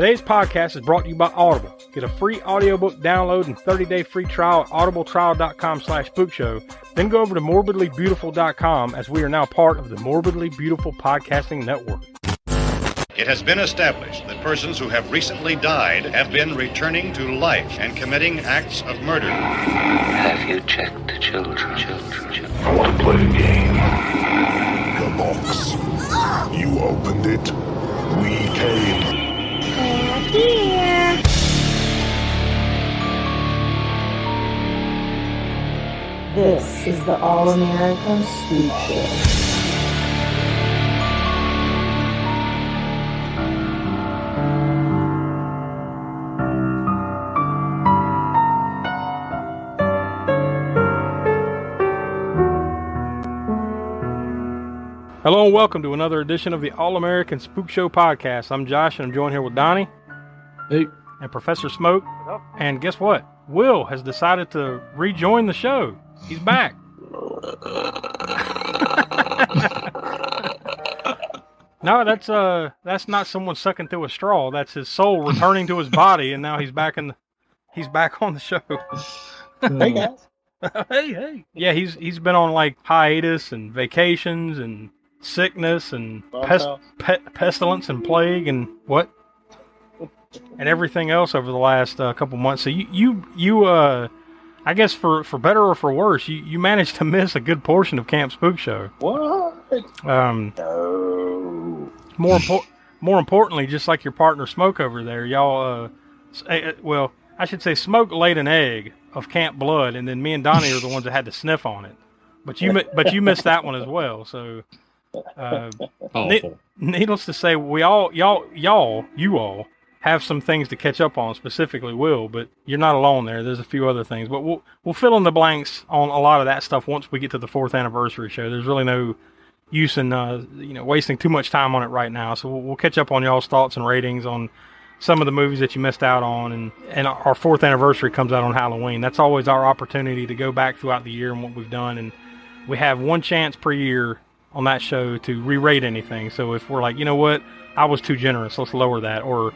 Today's podcast is brought to you by Audible. Get a free audiobook download and 30-day free trial at audibletrial.com/spookshow. Then go over to morbidlybeautiful.com, as we are now part of the Morbidly Beautiful Podcasting Network. It has been established that persons who have recently died have been returning to life and committing acts of murder. Have you checked the children? I want to play a game. The box. You opened it. We came. Here. This is the All-American Spook Show. Hello and welcome to another edition of the All-American Spook Show podcast. I'm Josh and I'm joined here with Donnie. Hey. And Professor Smoke. And guess what? Will has decided to rejoin the show. He's back. No, that's not someone sucking through a straw. That's his soul returning to his body, and now he's back on the show. Hey guys. Hey. Yeah, he's been on like hiatus and vacations and sickness and pestilence and plague and what? And everything else over the last couple months. So you I guess for better or for worse, you managed to miss a good portion of Camp Spookshow. What? No. More importantly, just like your partner Smoke over there, y'all. Well, I should say Smoke laid an egg of Camp Blood, and then me and Donnie are the ones that had to sniff on it. But you missed that one as well. So, needless to say, you all have some things to catch up on, specifically Will, but you're not alone there. There's a few other things, but we'll fill in the blanks on a lot of that stuff once we get to the 4th anniversary show. There's really no use in wasting too much time on it right now. So we'll catch up on y'all's thoughts and ratings on some of the movies that you missed out on, and our 4th anniversary comes out on Halloween. That's always our opportunity to go back throughout the year and what we've done, and we have one chance per year on that show to re-rate anything. So if we're like, you know what, I was too generous, let's lower that, or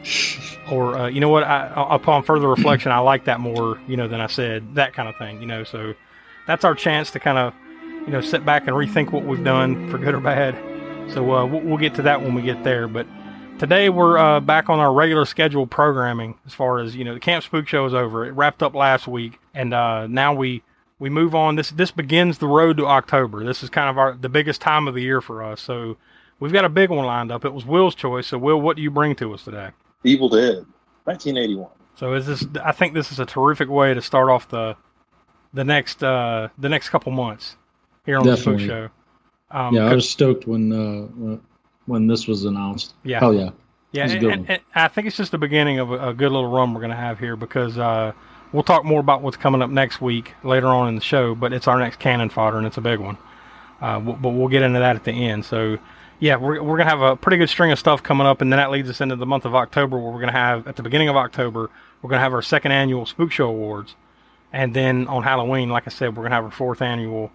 you know what, upon further reflection, I like that more, than I said, that kind of thing, So that's our chance to kind of, sit back and rethink what we've done, for good or bad. So we'll get to that when we get there. But today we're back on our regular scheduled programming as far as, the Camp Spook Show is over. It wrapped up last week, and now we move on. This begins the road to October. This is kind of the biggest time of the year for us. So we've got a big one lined up. It was Will's choice. So Will, what do you bring to us today? Evil Dead, 1981. So I think this is a terrific way to start off the next couple months here on Definitely. the Spook Show. I was stoked when this was announced. Yeah. Hell yeah. Yeah, and I think it's just the beginning of a good little run we're going to have here, because we'll talk more about what's coming up next week later on in the show, but it's our next cannon fodder, and it's a big one. But we'll get into that at the end. So, yeah, we're going to have a pretty good string of stuff coming up, and then that leads us into the month of October, where we're going to have, at the beginning of October, we're going to have our 2nd annual Spook Show Awards. And then on Halloween, like I said, we're going to have our 4th annual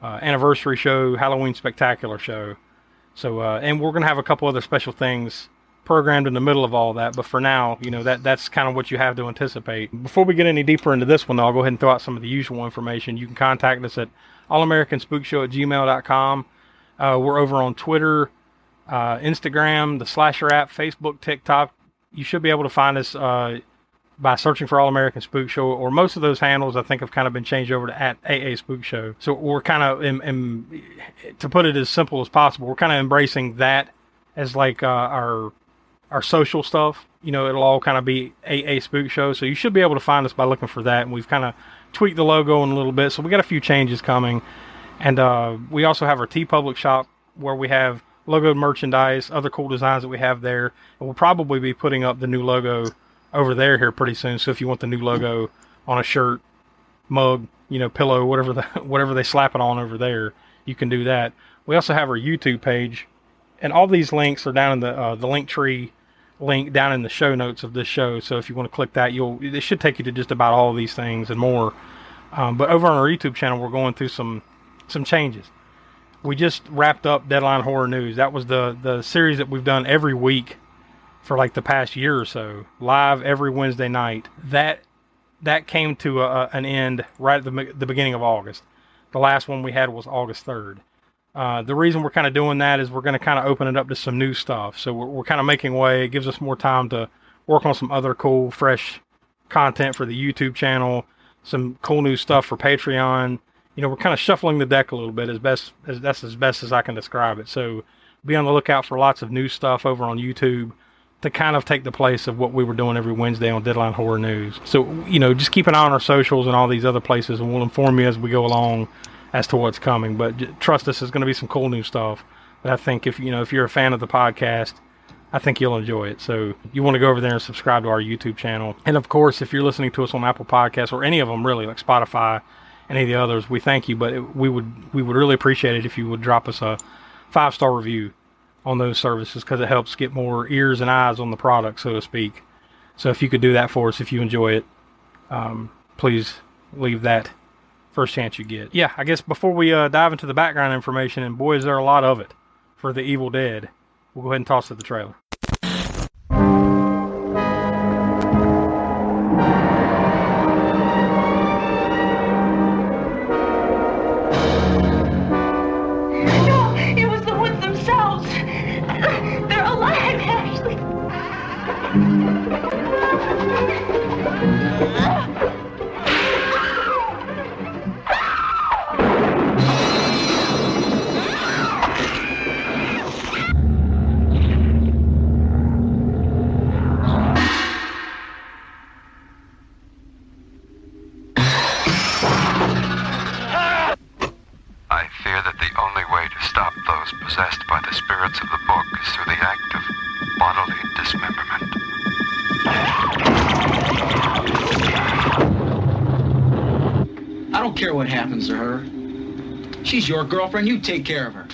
anniversary show, Halloween Spectacular show. So, and we're going to have a couple other special things programmed in the middle of all that. But for now, that's kind of what you have to anticipate. Before we get any deeper into this one, though, I'll go ahead and throw out some of the usual information. You can contact us at allamericanspookshow@gmail.com. We're over on Twitter, Instagram, the Slasher app, Facebook, TikTok. You should be able to find us by searching for All American Spook Show, or most of those handles I think have kind of been changed over to @AA Spook Show. So we're kind of, to put it as simple as possible, we're kind of embracing that as like our social stuff. It'll all kind of be AA Spook Show. So you should be able to find us by looking for that. And we've kind of tweaked the logo in a little bit. So we got a few changes coming. And we also have our TeePublic shop, where we have logoed merchandise, other cool designs that we have there. And we'll probably be putting up the new logo over there here pretty soon. So if you want the new logo on a shirt, mug, pillow, whatever they slap it on over there, you can do that. We also have our YouTube page, and all these links are down in the link tree link down in the show notes of this show. So if you want to click that, it should take you to just about all of these things and more. But over on our YouTube channel, we're going through some changes. We just wrapped up Deadline Horror News. That was the series that we've done every week for like the past year or so, live every Wednesday night. That came to an end right at the beginning of August. The last one we had was August 3rd. The reason we're kind of doing that is we're going to kind of open it up to some new stuff. So we're kind of making way. It gives us more time to work on some other cool, fresh content for the YouTube channel, some cool new stuff for Patreon. You know, we're kind of shuffling the deck a little bit as best as I can describe it. So be on the lookout for lots of new stuff over on YouTube to kind of take the place of what we were doing every Wednesday on Deadline Horror News. So, you know, just keep an eye on our socials and all these other places, and we'll inform you as we go along as to what's coming. But trust us, there's going to be some cool new stuff. But I think if you're a fan of the podcast, I think you'll enjoy it. So you want to go over there and subscribe to our YouTube channel. And of course, if you're listening to us on Apple Podcasts or any of them really, like Spotify, any of the others, we thank you. But we would really appreciate it if you would drop us a 5-star review on those services, because it helps get more ears and eyes on the product, so to speak. So if you could do that for us, if you enjoy it, please leave that first chance you get. Yeah, I guess before we dive into the background information, and boy, is there a lot of it for The Evil Dead, we'll go ahead and toss to the trailer. No, it was the woods themselves. They're alive, Ashley. I fear that the only way to stop those possessed by the spirits of the book is through the act of bodily dismemberment. I don't care what happens to her. She's your girlfriend. You take care of her.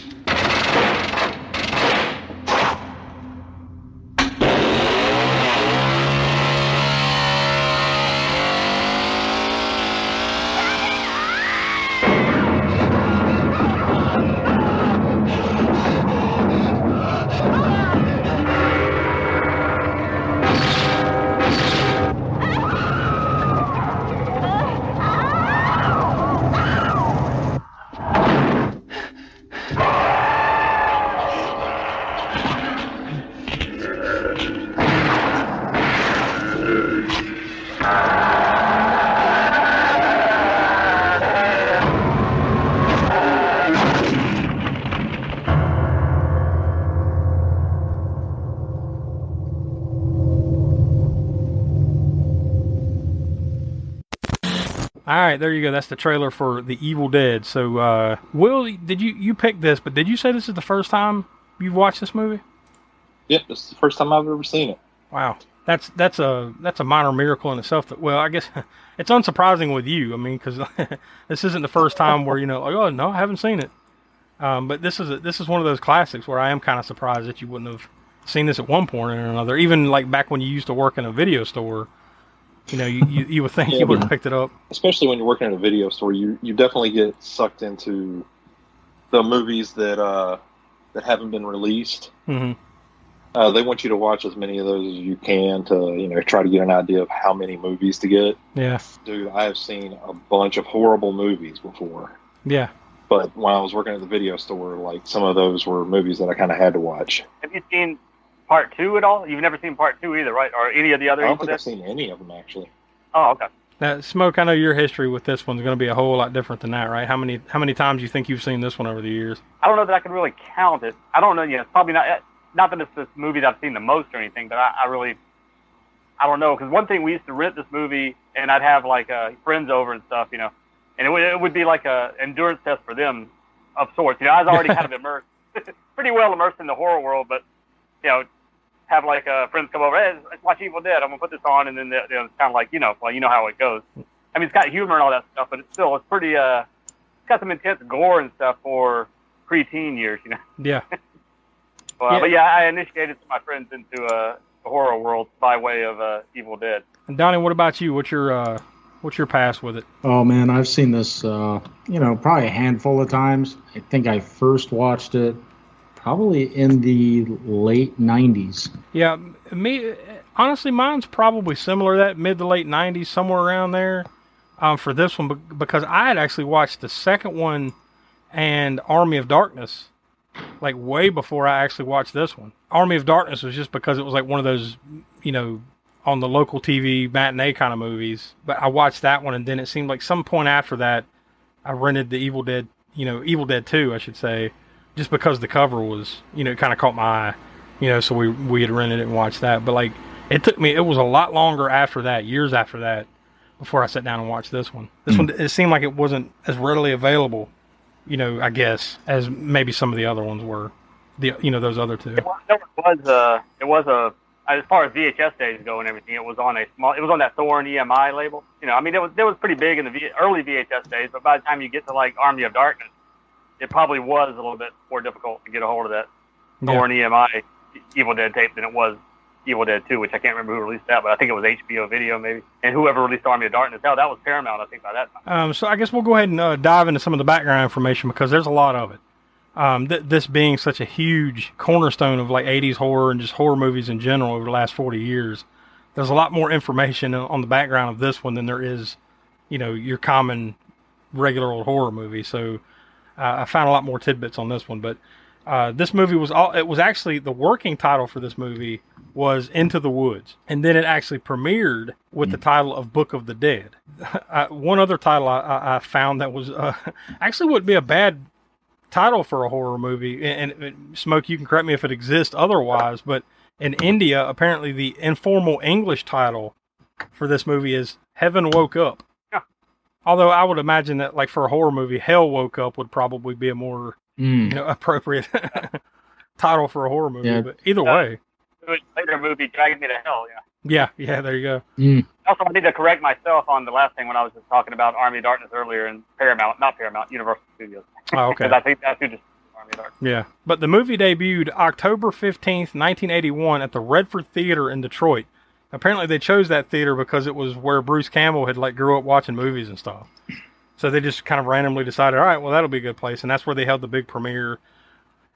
All right, there you go. That's the trailer for The Evil Dead. So, Will, did you pick this? But did you say this is the first time you've watched this movie? Yep, this is the first time I've ever seen it. Wow, that's a minor miracle in itself. That, well, I guess it's unsurprising with you. I mean, because this isn't the first time where like, oh no, I haven't seen it. But this is one of those classics where I am kind of surprised that you wouldn't have seen this at one point or another. Even like back when you used to work in a video store. You know, you would think you would have picked it up. Especially when you're working at a video store, you definitely get sucked into the movies that haven't been released. Mm-hmm. They want you to watch as many of those as you can to, try to get an idea of how many movies to get. Yeah. Dude, I have seen a bunch of horrible movies before. Yeah. But when I was working at the video store, like, some of those were movies that I kind of had to watch. Have you seen Part 2 at all? You've never seen Part 2 either, right? Or any of the other? I don't think I've seen any of them, actually. Oh, okay. Now, Smoke, I know your history with this one's going to be a whole lot different than that, right? How many times do you think you've seen this one over the years? I don't know that I can really count it. I don't know. Yeah, it's probably not that it's this movie that I've seen the most or anything, but I don't know. Because one thing, we used to rent this movie, and I'd have like friends over and stuff, and it would be like a endurance test for them of sorts. I was already kind of immersed, pretty well immersed in the horror world, but have like friends come over, hey, let's watch Evil Dead. I'm gonna put this on, and then it's kind of like well, you know how it goes. I mean, it's got humor and all that stuff, but it's pretty. It's got some intense gore and stuff for preteen years, Yeah. But yeah, I initiated my friends into the horror world by way of Evil Dead. And Donnie, what about you? What's your past with it? Oh man, I've seen this, probably a handful of times. I think I first watched it Probably in the late 90s. Yeah, honestly, mine's probably similar to that, mid to late 90s, somewhere around there. For this one, because I had actually watched the second one and Army of Darkness, like way before I actually watched this one. Army of Darkness was just because it was like one of those, on the local TV matinee kind of movies. But I watched that one, and then it seemed like some point after that, I rented the Evil Dead 2, I should say, just because the cover was, it kind of caught my eye, so we had rented it and watched that. But like, it was a lot longer after that, years after that, before I sat down and watched this one. This one, it seemed like it wasn't as readily available, I guess, as maybe some of the other ones were. Those other two. It was as far as VHS days go and everything, it was on that Thorn EMI label. It was pretty big in the early VHS days, but by the time you get to like Army of Darkness, it probably was a little bit more difficult to get a hold of that Thorn EMI Evil Dead tape than it was Evil Dead 2, which I can't remember who released that, but I think it was HBO Video maybe. And whoever released Army of Darkness, hell, that was Paramount, I think, by that time. So I guess we'll go ahead and dive into some of the background information, because there's a lot of it. This being such a huge cornerstone of like 80s horror and just horror movies in general over the last 40 years, there's a lot more information on the background of this one than there is, your common regular old horror movie. So I found a lot more tidbits on this one, but this movie was actually, the working title for this movie was Into the Woods, and then it actually premiered with the title of Book of the Dead. One other title I found that was actually wouldn't be a bad title for a horror movie, and Smoke, you can correct me if it exists otherwise, but in India, apparently the informal English title for this movie is Heaven Woke Up. Yeah. Although I would imagine that, like, for a horror movie, Hell Woke Up would probably be a more appropriate title for a horror movie. Yeah. But either way, later movie Dragging Me to Hell. Yeah, there you go. Also, I need to correct myself on the last thing when I was just talking about Army of Darkness earlier, and not Paramount, Universal Studios. Oh, okay. Because I think that's who just Army of Darkness. Yeah, but the movie debuted October 15th, 1981 at the Redford Theater in Detroit. Apparently they chose that theater because it was where Bruce Campbell had grew up watching movies and stuff. So they just kind of randomly decided, all right, well, that'll be a good place. And that's where they held the big premiere.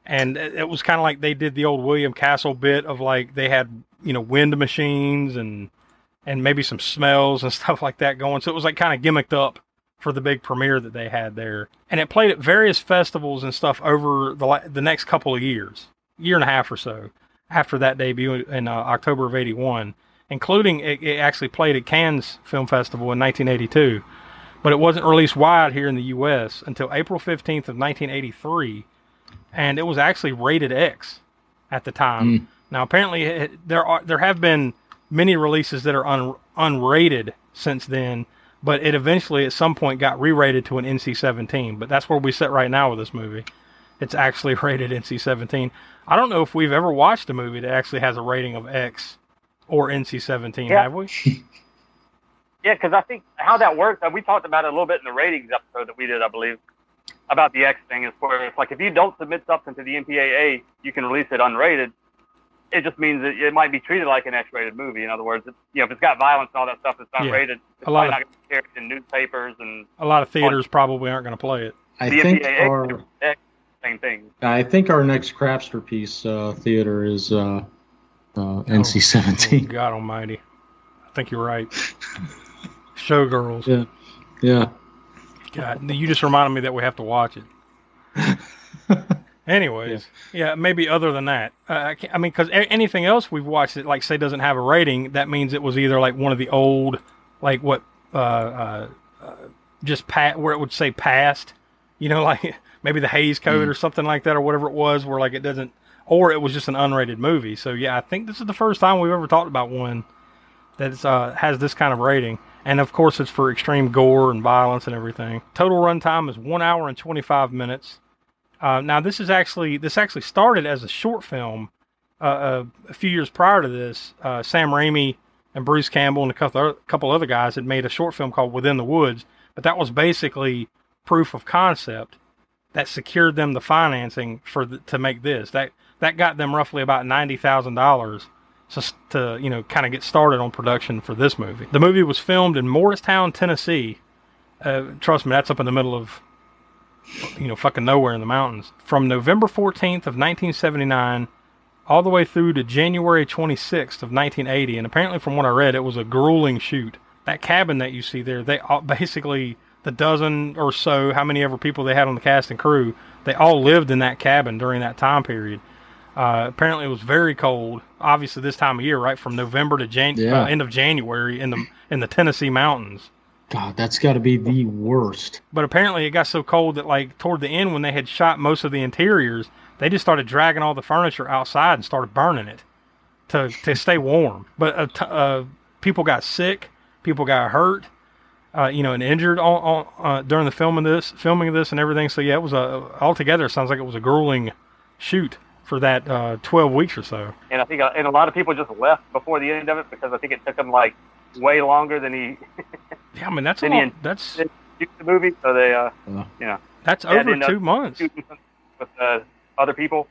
And it was kind of like they did the old William Castle bit of they had, wind machines and maybe some smells and stuff like that going. So it was kind of gimmicked up for the big premiere that they had there. And it played at various festivals and stuff over the next couple of years, year and a half or so, after that debut in October of 81, including it actually played at Cannes Film Festival in 1982. But it wasn't released wide here in the U.S. until April 15th of 1983. And it was actually rated X at the time. Now, apparently, there have been many releases that are unrated since then, but it eventually, at some point, got re-rated to an NC-17. But that's where we sit right now with this movie. It's actually rated NC-17. I don't know if we've ever watched a movie that actually has a rating of X or NC-17, have we? Yeah, because I think how that works, we talked about it a little bit in the ratings episode that we did, I believe, about the X thing, is where it's like if you don't submit something to the MPAA, you can release it unrated. It just means that it might be treated like an X-rated movie. In other words, if it's got violence and all that stuff, it's not rated. It's probably not going to be carried in newspapers, and a lot of theaters probably aren't going to play it. I think same thing. I think our next Crapster piece theater is NC-17. Oh, God Almighty! I think you're right. Showgirls. Yeah. God, you just reminded me that we have to watch it. Anyways, yeah, maybe other than that. Because anything else we've watched that, say, doesn't have a rating, that means it was either, one of the old, just where it would say past, maybe the Hays Code or something like that, or whatever it was, where, it doesn't, or it was just an unrated movie. So, yeah, I think this is the first time we've ever talked about one that has this kind of rating. And, of course, it's for extreme gore and violence and everything. Total runtime is 1 hour and 25 minutes. Now, this actually started as a short film a few years prior to this. Sam Raimi and Bruce Campbell and a couple other guys had made a short film called Within the Woods, but that was basically proof of concept that secured them the financing to make this. That got them roughly about $90,000 to kind of get started on production for this movie. The movie was filmed in Morristown, Tennessee. Trust me, that's up in the middle of fucking nowhere in the mountains. From November 14th of 1979 all the way through to January 26th of 1980, and apparently from what I read, it was a grueling shoot. That cabin that you see there, they all, basically the dozen or so, how many ever people they had on the cast and crew, they all lived in that cabin during that time period. Apparently it was very cold, obviously this time of year, right, from November to end of January in the Tennessee mountains. God, that's got to be the worst. But apparently it got so cold that, like, toward the end when they had shot most of the interiors, they just started dragging all the furniture outside and started burning it to stay warm. But people got sick, people got hurt, and injured during the filming of this and everything. So yeah, it was altogether. It sounds like it was a grueling shoot for that 12 weeks or so. And I think a lot of people just left before the end of it because I think it took them like way longer than he. Yeah, I mean that's that's the movie. So they, that's over 2 months with other people,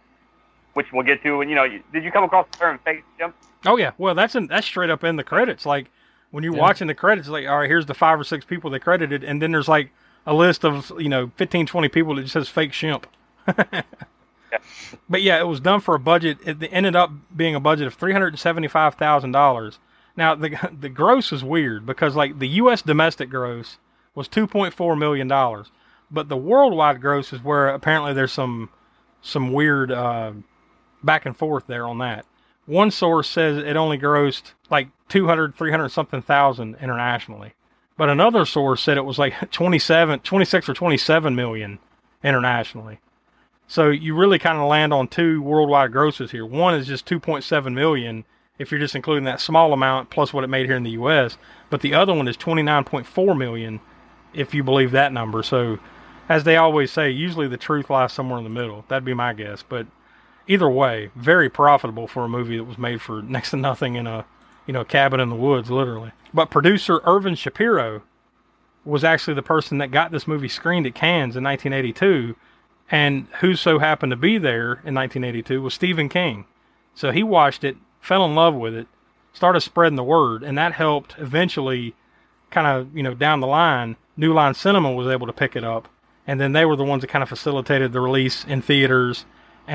which we'll get to. And did you come across the term fake jump? Oh yeah, well that's straight up in the credits. Like when you're watching the credits, it's like, all right, here's the 5 or 6 people they credited, and then there's like a list of 15, 20 people that just says fake shimp. Yeah. But yeah, it was done for a budget. It ended up being a budget of $375,000. Now the gross is weird because like the U.S. domestic gross was $2.4 million, but the worldwide gross is where apparently there's some weird back and forth there on that. One source says it only grossed like 300 something thousand internationally, but another source said it was like 26 or 27 million internationally. So you really kind of land on 2 worldwide grosses here. One is just 2.7 million if you're just including that small amount plus what it made here in the U.S., but the other one is 29.4 million if you believe that number. So as they always say, usually the truth lies somewhere in the middle. That'd be my guess. But either way, very profitable for a movie that was made for next to nothing in a cabin in the woods, literally. But producer Irvin Shapiro was actually the person that got this movie screened at Cannes in 1982, and who so happened to be there in 1982 was Stephen King. So he watched it, fell in love with it, started spreading the word, and that helped eventually kind of, down the line, New Line Cinema was able to pick it up, and then they were the ones that kind of facilitated the release in theaters,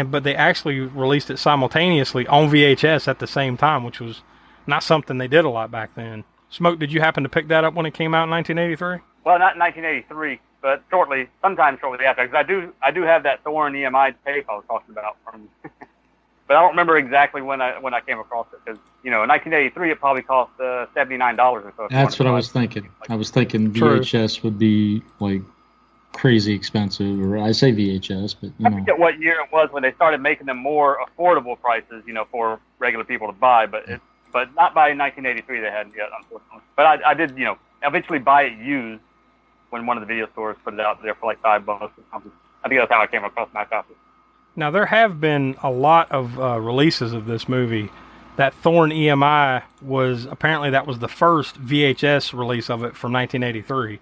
but they actually released it simultaneously on VHS at the same time, which was not something they did a lot back then. Smoke, did you happen to pick that up when it came out in 1983? Well, not in 1983, but sometime shortly after, because I do have that Thorn EMI tape I was talking about from. But I don't remember exactly when I came across it, because in 1983 it probably cost $79 or so. That's what I was thinking. I was thinking VHS would be like crazy expensive, or I say VHS, but I forget what year it was when they started making them more affordable prices, for regular people to buy. But not by 1983 they hadn't yet, unfortunately. But I did eventually buy it used when one of the video stores put it out there for like $5 or something. I think that's how I came across my copy. Now, there have been a lot of releases of this movie. That Thorn EMI apparently that was the first VHS release of it from 1983.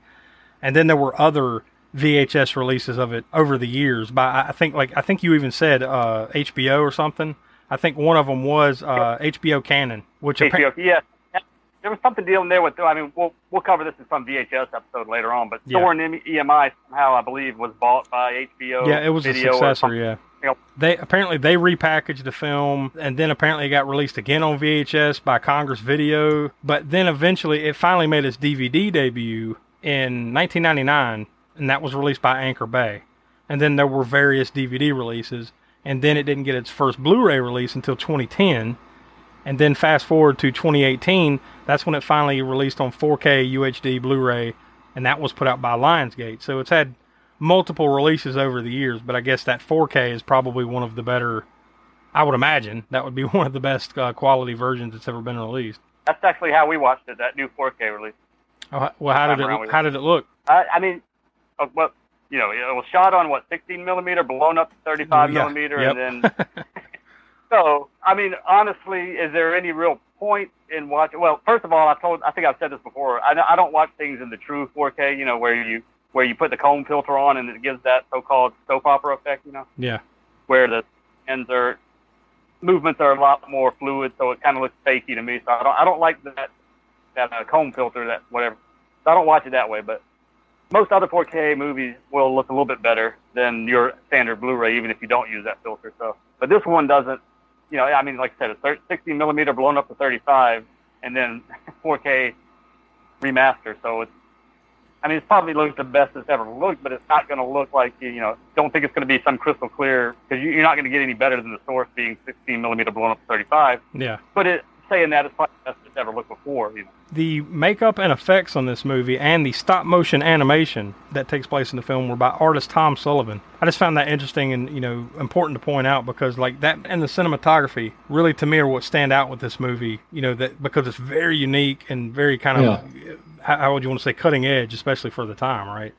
And then there were other VHS releases of it over the years by, I think you even said HBO or something. I think one of them was HBO Canon, which yeah. There was something dealing there with, we'll cover this in some VHS episode later on, but Thorn EMI somehow, I believe, was bought by HBO. Yeah, it was Video a successor, yeah. They repackaged the film, and then apparently it got released again on VHS by Congress Video, but then eventually it finally made its DVD debut in 1999, and that was released by Anchor Bay. And then there were various DVD releases, and then it didn't get its first Blu-ray release until 2010. And then fast forward to 2018, that's when it finally released on 4K UHD Blu-ray, and that was put out by Lionsgate. So it's had multiple releases over the years, but I guess that 4K is probably one of the better, I would imagine, that would be one of the best quality versions that's ever been released. That's actually how we watched it, that new 4K release. Oh, well, how did it look? It was shot on, 16 millimeter, blown up to 35 millimeter, and then... So, honestly, is there any real point in watching? Well, first of all, I think I've said this before. I don't watch things in the true 4K, where you put the comb filter on and it gives that so-called soap opera effect, Yeah. Where the movements are a lot more fluid, so it kind of looks fakey to me. So I don't like that comb filter, that whatever. So I don't watch it that way. But most other 4K movies will look a little bit better than your standard Blu-ray, even if you don't use that filter. So, but this one doesn't. You know, I mean, like I said, it's 60 millimeter blown up to 35, and then 4K remaster. So it's, I mean, it's probably looked the best it's ever looked, but it's not going to look like, you know, don't think it's going to be some crystal clear, because you're not going to get any better than the source being 16 millimeter blown up to 35. Yeah. But saying that, it's probably the best it's ever looked before, you know. The makeup and effects on this movie and the stop motion animation that takes place in the film were by artist Tom Sullivan. I just found that interesting and, you know, important to point out, because like that and the cinematography really to me are what stand out with this movie, you know, that because it's very unique and very kind of, how would you want to say, cutting edge, especially for the time, right?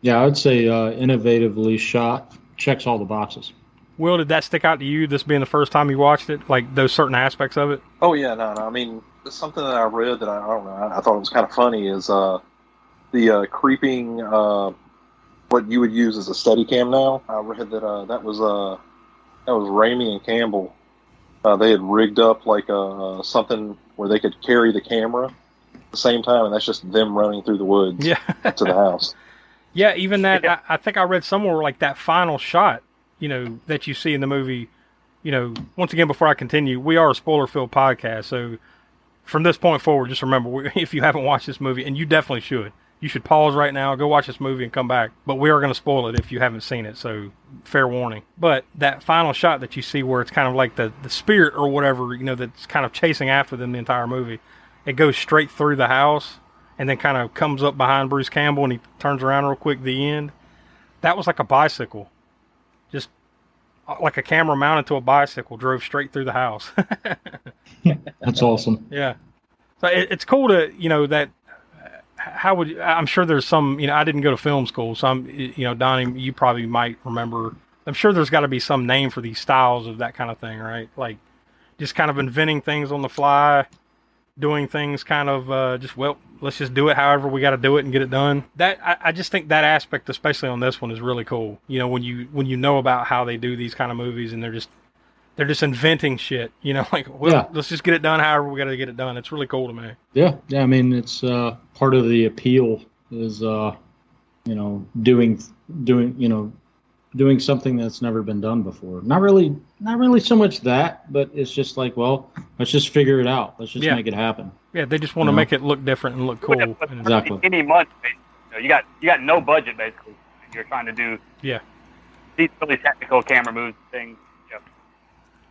Yeah, I would say innovatively shot, checks all the boxes. Will, did that stick out to you, this being the first time you watched it, like those certain aspects of it? Oh yeah, no. I mean, something that I read that I don't know, I thought it was kind of funny is the creeping what you would use as a Steadicam now. I read that that was Raimi and Campbell. They had rigged up like something where they could carry the camera at the same time, and that's just them running through the woods to the house. Yeah, even that. I think I read somewhere like that final shot, you know, that you see in the movie. You know, once again, before I continue, we are a spoiler-filled podcast, so from this point forward, just remember, if you haven't watched this movie, and you definitely should, you should pause right now, go watch this movie, and come back. But we are going to spoil it if you haven't seen it, so fair warning. But that final shot that you see where it's kind of like the spirit or whatever, you know, that's kind of chasing after them the entire movie, it goes straight through the house and then kind of comes up behind Bruce Campbell and he turns around real quick at the end. That was like a bicycle. Just like a camera mounted to a bicycle drove straight through the house. That's awesome. Yeah. So it's cool to, you know, that I'm sure there's some, you know, I didn't go to film school, so you know, Donnie, you probably might remember, I'm sure there's got to be some name for these styles of that kind of thing, right? Like just kind of inventing things on the fly, doing things kind of just, well, let's just do it however we got to do it and get it done. That I just think that aspect, especially on this one, is really cool. You know, when you know about how they do these kind of movies and they're just inventing shit, you know, like, well, let's just get it done however we got to get it done. It's really cool to me. Yeah. I mean, it's part of the appeal is, you know, doing something that's never been done before. Not really so much that, but it's just like, well, let's just figure it out. Let's just make it happen. Yeah, they just want to make it look different and look cool. Exactly. Any money, you got no budget basically. You're trying to do these really technical camera moves things. Yeah.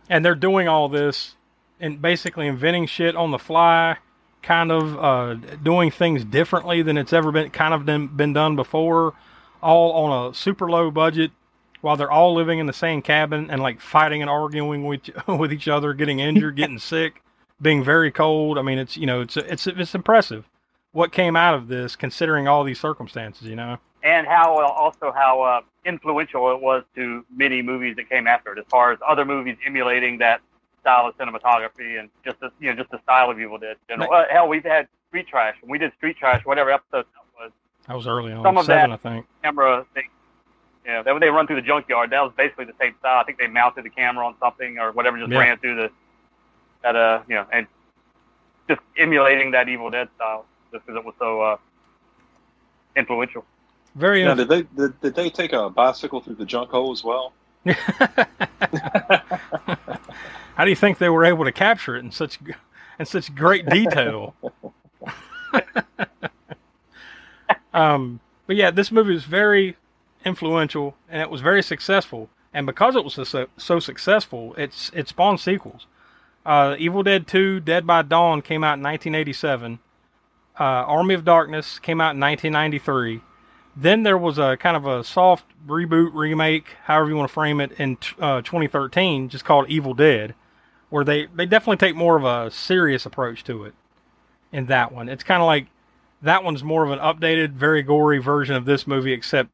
And they're doing all this and basically inventing shit on the fly, kind of doing things differently than it's ever been done before, all on a super low budget, while they're all living in the same cabin and like fighting and arguing with each other, getting injured, getting sick, being very cold. I mean, it's, you know, it's impressive what came out of this, considering all these circumstances, you know. And how influential it was to many movies that came after it, as far as other movies emulating that style of cinematography and just the style of Evil Dead. Hell, we've had Street Trash. When we did Street Trash, whatever episode that was. That was early on. Some of 7, that I think. Camera thing. Yeah, when they run through the junkyard, that was basically the same style. I think they mounted the camera on something or whatever, just ran through and just emulating that Evil Dead style, just because it was so influential. Very. Now, did they take a bicycle through the junk hole as well? How do you think they were able to capture it in such great detail? But yeah, this movie was very influential and it was very successful. And because it was so successful, it spawned sequels. Evil Dead 2: Dead by Dawn came out in 1987. Army of Darkness came out in 1993. Then there was a kind of a soft reboot, remake, however you want to frame it, in 2013, just called Evil Dead, where they definitely take more of a serious approach to it in that one. It's kind of like, that one's more of an updated, very gory version of this movie, except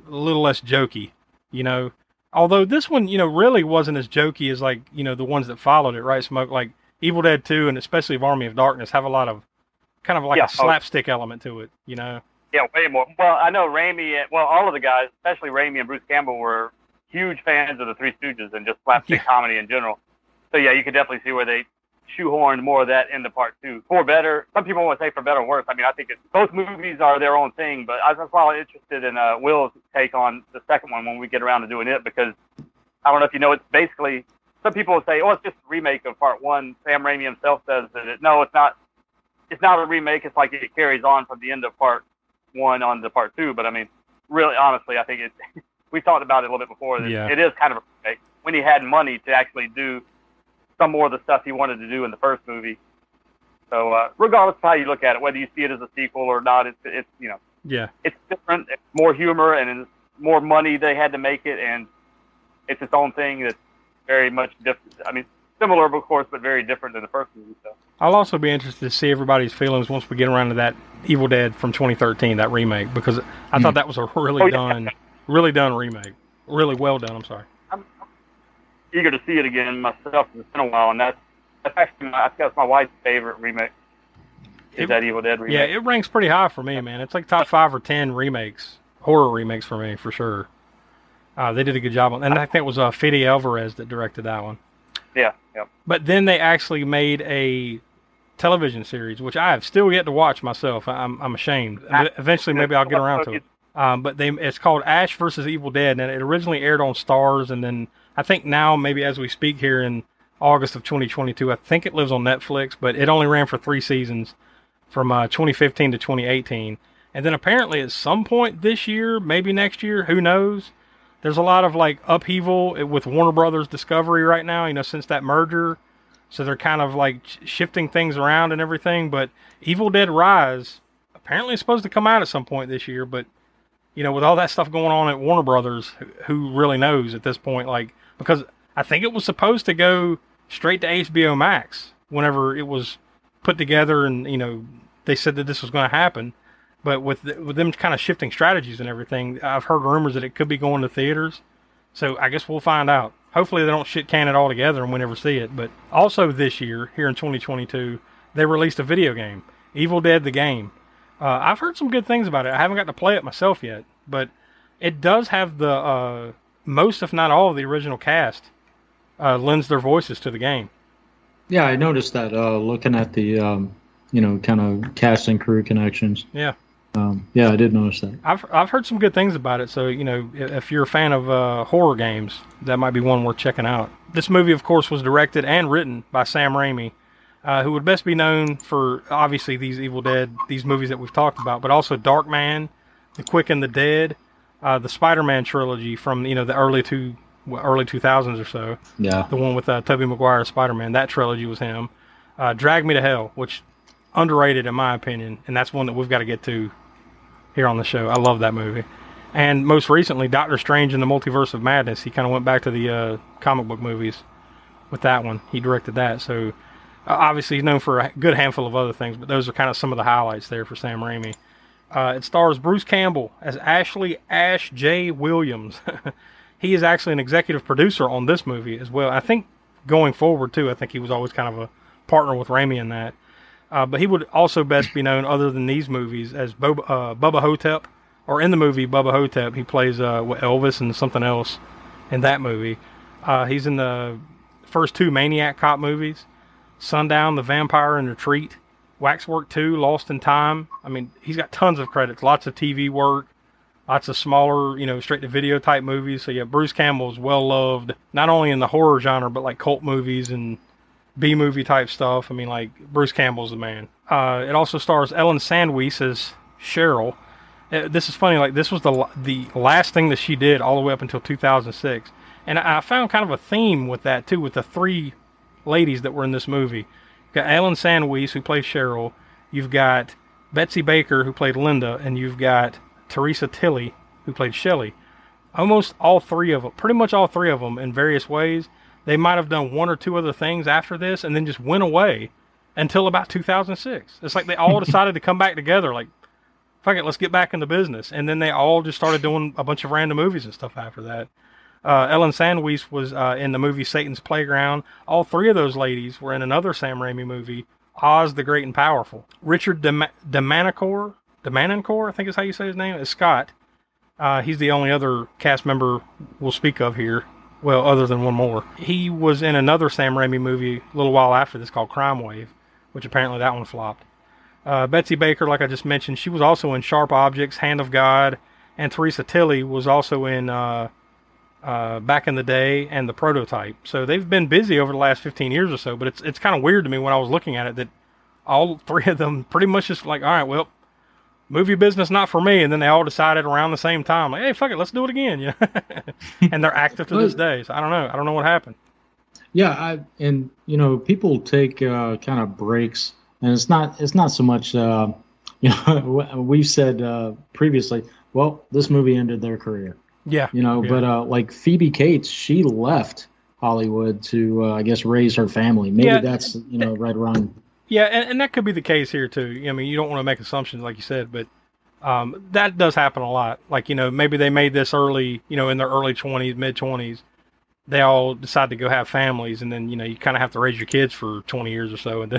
a little less jokey, you know. Although this one, you know, really wasn't as jokey as, like, you know, the ones that followed it, right, Smoke? Like Evil Dead 2 and especially Army of Darkness have a lot of kind of like a slapstick element to it, you know. Yeah, way more. Well, I know Raimi, all of the guys, especially Raimi and Bruce Campbell, were huge fans of the Three Stooges and just slapstick comedy in general. So yeah, you could definitely see where they shoehorned more of that into part 2 for better. Some people want to say for better or worse. I mean, I think both movies are their own thing, but I was probably interested in Will's take on the second one when we get around to doing it, because I don't know if you know, it's basically, some people will say, oh, it's just a remake of part 1. Sam Raimi himself says that no, it's not. It's not a remake. It's like it carries on from the end of part 1 on to part 2. But I mean, really, honestly, I think we talked about it a little bit before. That It is kind of a remake when he had money to actually do some more of the stuff he wanted to do in the first movie. So regardless of how you look at it, whether you see it as a sequel or not, it's it's different. It's more humor and it's more money they had to make it, and it's its own thing that's very much different. I mean, similar, of course, but very different than the first movie. So I'll also be interested to see everybody's feelings once we get around to that Evil Dead from 2013, that remake, because I thought that was a really done remake. Really well done, I'm sorry. I'm eager to see it again myself. It's been a while, and that's actually, I think that's my wife's favorite remake. That Evil Dead remake. Yeah, it ranks pretty high for me, man. It's like top 5 or 10 remakes, horror remakes for me, for sure. They did a good job on, and I think it was Fede Alvarez that directed that one. Yeah. But then they actually made a television series, which I have still yet to watch myself. I'm ashamed. Eventually, maybe I'll get around to it. But it's called Ash vs. Evil Dead, and it originally aired on Starz, and then I think now, maybe as we speak here in August of 2022, I think it lives on Netflix, but it only ran for 3 seasons from 2015 to 2018. And then apparently at some point this year, maybe next year, who knows, there's a lot of like upheaval with Warner Brothers Discovery right now, since that merger. So they're kind of like shifting things around and everything. But Evil Dead Rise apparently is supposed to come out at some point this year. But, with all that stuff going on at Warner Brothers, who really knows at this point? Like, because I think it was supposed to go straight to HBO Max whenever it was put together, and, they said that this was going to happen. But with them kind of shifting strategies and everything, I've heard rumors that it could be going to theaters. So I guess we'll find out. Hopefully they don't shit can it all together and we never see it. But also this year, here in 2022, they released a video game, Evil Dead the Game. I've heard some good things about it. I haven't got to play it myself yet, but it does have the most, if not all, of the original cast lends their voices to the game. Yeah, I noticed that looking at the kind of cast and crew connections. Yeah. I did notice that. I've heard some good things about it, so, if you're a fan of horror games, that might be one worth checking out. This movie, of course, was directed and written by Sam Raimi, who would best be known for, obviously, these Evil Dead, these movies that we've talked about, but also Darkman, The Quick and the Dead, the Spider-Man trilogy from, the early 2000s or so. Yeah. The one with Tobey Maguire, Spider-Man, that trilogy was him. Drag Me to Hell, which underrated in my opinion, and that's one that we've got to get to here on the show. I love that movie. And most recently, Doctor Strange in the Multiverse of Madness. He kind of went back to the comic book movies with that one. He directed that. So obviously he's known for a good handful of other things, but those are kind of some of the highlights there for Sam Raimi. It stars Bruce Campbell as Ashley Ash J. Williams. He is actually an executive producer on this movie as well. I think going forward too, I think he was always kind of a partner with Raimi in that. But he would also best be known, other than these movies, as Bubba Hotep. Or in the movie Bubba Hotep, he plays Elvis and something else in that movie. He's in the first 2 Maniac Cop movies, Sundown, The Vampire and Retreat, Waxwork 2, Lost in Time. I mean, he's got tons of credits, lots of TV work, lots of smaller, straight-to-video type movies. So yeah, Bruce Campbell is well-loved, not only in the horror genre, but like cult movies and B-movie type stuff. I mean, like, Bruce Campbell's the man. It also stars Ellen Sandweiss as Cheryl. This is funny, like, this was the last thing that she did all the way up until 2006. And I found kind of a theme with that, too, with the 3 ladies that were in this movie. You've got Ellen Sandweiss, who plays Cheryl. You've got Betsy Baker, who played Linda. And you've got Teresa Tilly, who played Shelley. Almost all 3 of them, pretty much all 3 of them in various ways. They might have done 1 or 2 other things after this and then just went away until about 2006. It's like they all decided to come back together, like, fuck it, let's get back in the business. And then they all just started doing a bunch of random movies and stuff after that. Ellen Sandweiss was in the movie Satan's Playground. All 3 of those ladies were in another Sam Raimi movie, Oz the Great and Powerful. Richard DeManicore, I think is how you say his name, is Scott. He's the only other cast member we'll speak of here Well, other than one more. He was in another Sam Raimi movie a little while after this called Crime Wave, which apparently that one flopped. Betsy Baker, like I just mentioned, she was also in Sharp Objects, Hand of God, and Teresa Tilly was also in Back in the Day and The Prototype. So they've been busy over the last 15 years or so, but it's kind of weird to me when I was looking at it that all three of them pretty much just like, all right, well, movie business not for me, and then they all decided around the same time, like, hey, fuck it, let's do it again, you know? And they're active to this day, so I don't know what happened. Yeah, people take kind of breaks, and it's not so much, we've said previously, well, this movie ended their career. Yeah. But like Phoebe Cates, she left Hollywood to, I guess, raise her family. Maybe that's, right around. Yeah, and that could be the case here, too. I mean, you don't want to make assumptions, like you said, but that does happen a lot. Like, maybe they made this early, in their early 20s, mid-20s. They all decide to go have families, and then, you kind of have to raise your kids for 20 years or so,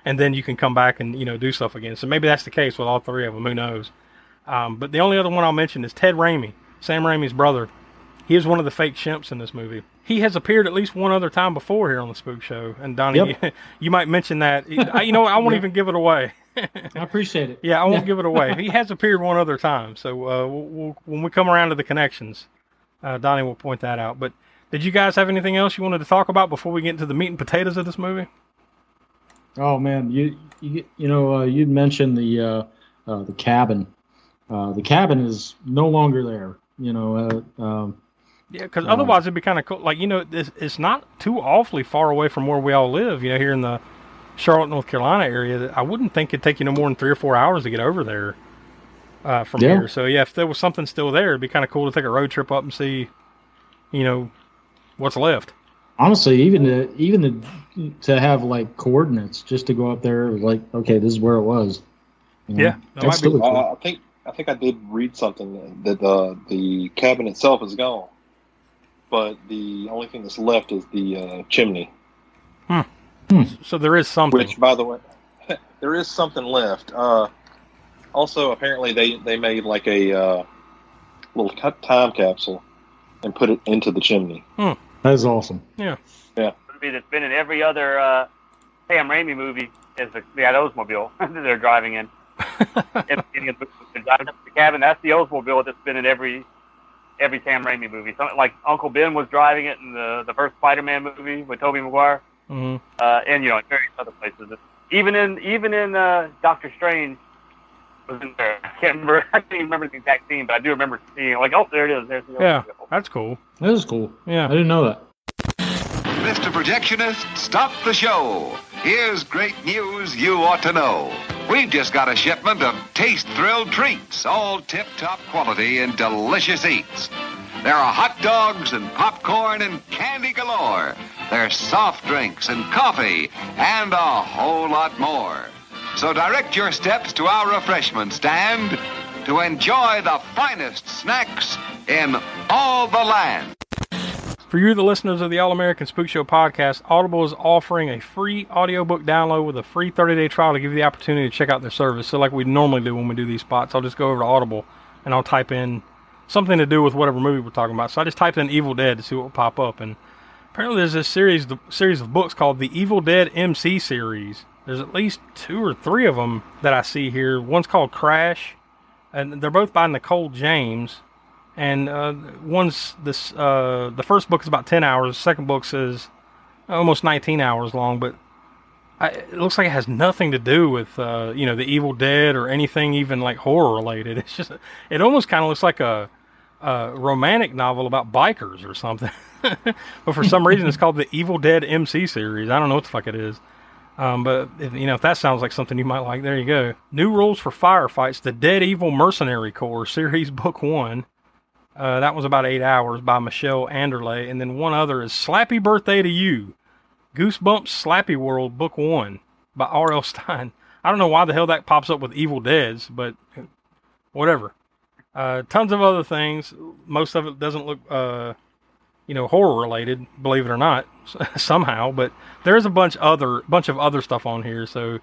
and then you can come back and, do stuff again. So maybe that's the case with all three of them. Who knows? But the only other one I'll mention is Ted Raimi, Sam Raimi's brother. He is one of the fake chimps in this movie. He has appeared at least one other time before here on the Spook Show. And Donnie, you might mention that. I won't even give it away. I appreciate it. Yeah, I won't give it away. He has appeared one other time. So when we come around to the connections, Donnie will point that out. But did you guys have anything else you wanted to talk about before we get into the meat and potatoes of this movie? Oh man, you'd mentioned the cabin. The cabin is no longer there. Yeah, because otherwise it'd be kind of cool. Like, it's not too awfully far away from where we all live, here in the Charlotte, North Carolina area. I wouldn't think it'd take you no more than 3 or 4 hours to get over there from here. So, yeah, if there was something still there, it'd be kind of cool to take a road trip up and see, what's left. Honestly, even to have, like, coordinates just to go up there, like, okay, this is where it was. Yeah. That's still cool. I think I did read something that the cabin itself is gone, but the only thing that's left is the chimney. So there is something. Which, by the way, there is something left. Also, apparently they made like a little time capsule and put it into the chimney. That is awesome. Yeah. The movie that's been in every other Sam Raimi movie is that Oldsmobile that they're driving in. They're driving up to the cabin. That's the Oldsmobile that's been in every Sam Raimi movie. Something like Uncle Ben was driving it in the first Spider-Man movie with Tobey Maguire, and in various other places. Even in Doctor Strange was in there. I can't even remember the exact scene, but I do remember seeing like, oh, there it is. There's the Oldsmobile. That's cool. That is cool. Yeah, I didn't know that. Mr. Projectionist, stop the show. Here's great news you ought to know. We've just got a shipment of taste-thrilled treats, all tip-top quality and delicious eats. There are hot dogs and popcorn and candy galore. There's soft drinks and coffee and a whole lot more. So direct your steps to our refreshment stand to enjoy the finest snacks in all the land. For you, the listeners of the All-American Spook Show podcast, Audible is offering a free audiobook download with a free 30-day trial to give you the opportunity to check out their service. So like we normally do when we do these spots, I'll just go over to Audible and I'll type in something to do with whatever movie we're talking about. So I just typed in Evil Dead to see what will pop up. And apparently there's this series of books called the Evil Dead MC series. There's at least 2 or 3 of them that I see here. One's called Crash, and they're both by Nicole James. And the first book is about 10 hours. The second book is almost 19 hours long, but it looks like it has nothing to do with, the Evil Dead or anything even like horror related. It's just, it almost kind of looks like a romantic novel about bikers or something. But for some reason it's called the Evil Dead MC series. I don't know what the fuck it is. But if that sounds like something you might like, there you go. New Rules for Firefights, the Dead Evil Mercenary Corps series book 1. That was about 8 hours by Michelle Anderle. And then one other is Slappy Birthday to You, Goosebumps Slappy World Book 1 by R.L. Stein. I don't know why the hell that pops up with Evil Deads, but whatever. Tons of other things. Most of it doesn't look, horror related, believe it or not, somehow. But there's a bunch of other stuff on here. So,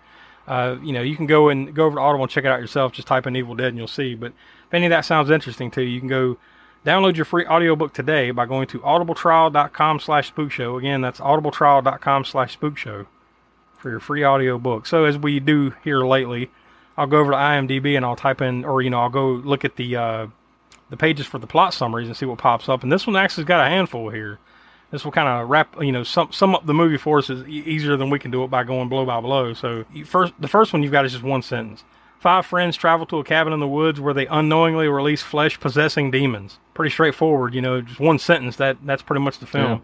you can go over to Audible and check it out yourself. Just type in Evil Dead and you'll see. But if any of that sounds interesting to you, you can go Download your free audiobook today by going to audibletrial.com/spookshow. Again, that's audibletrial.com/spookshow for your free audiobook. So as we do here lately, I'll go over to IMDb and I'll type in, or I'll go look at the pages for the plot summaries and see what pops up. And this one actually's got a handful here. This will kind of wrap, sum up the movie for us is easier than we can do it by going blow by blow. So the first one you've got is just one sentence. 5 friends travel to a cabin in the woods where they unknowingly release flesh-possessing demons. Pretty straightforward, just one sentence. That's pretty much the film.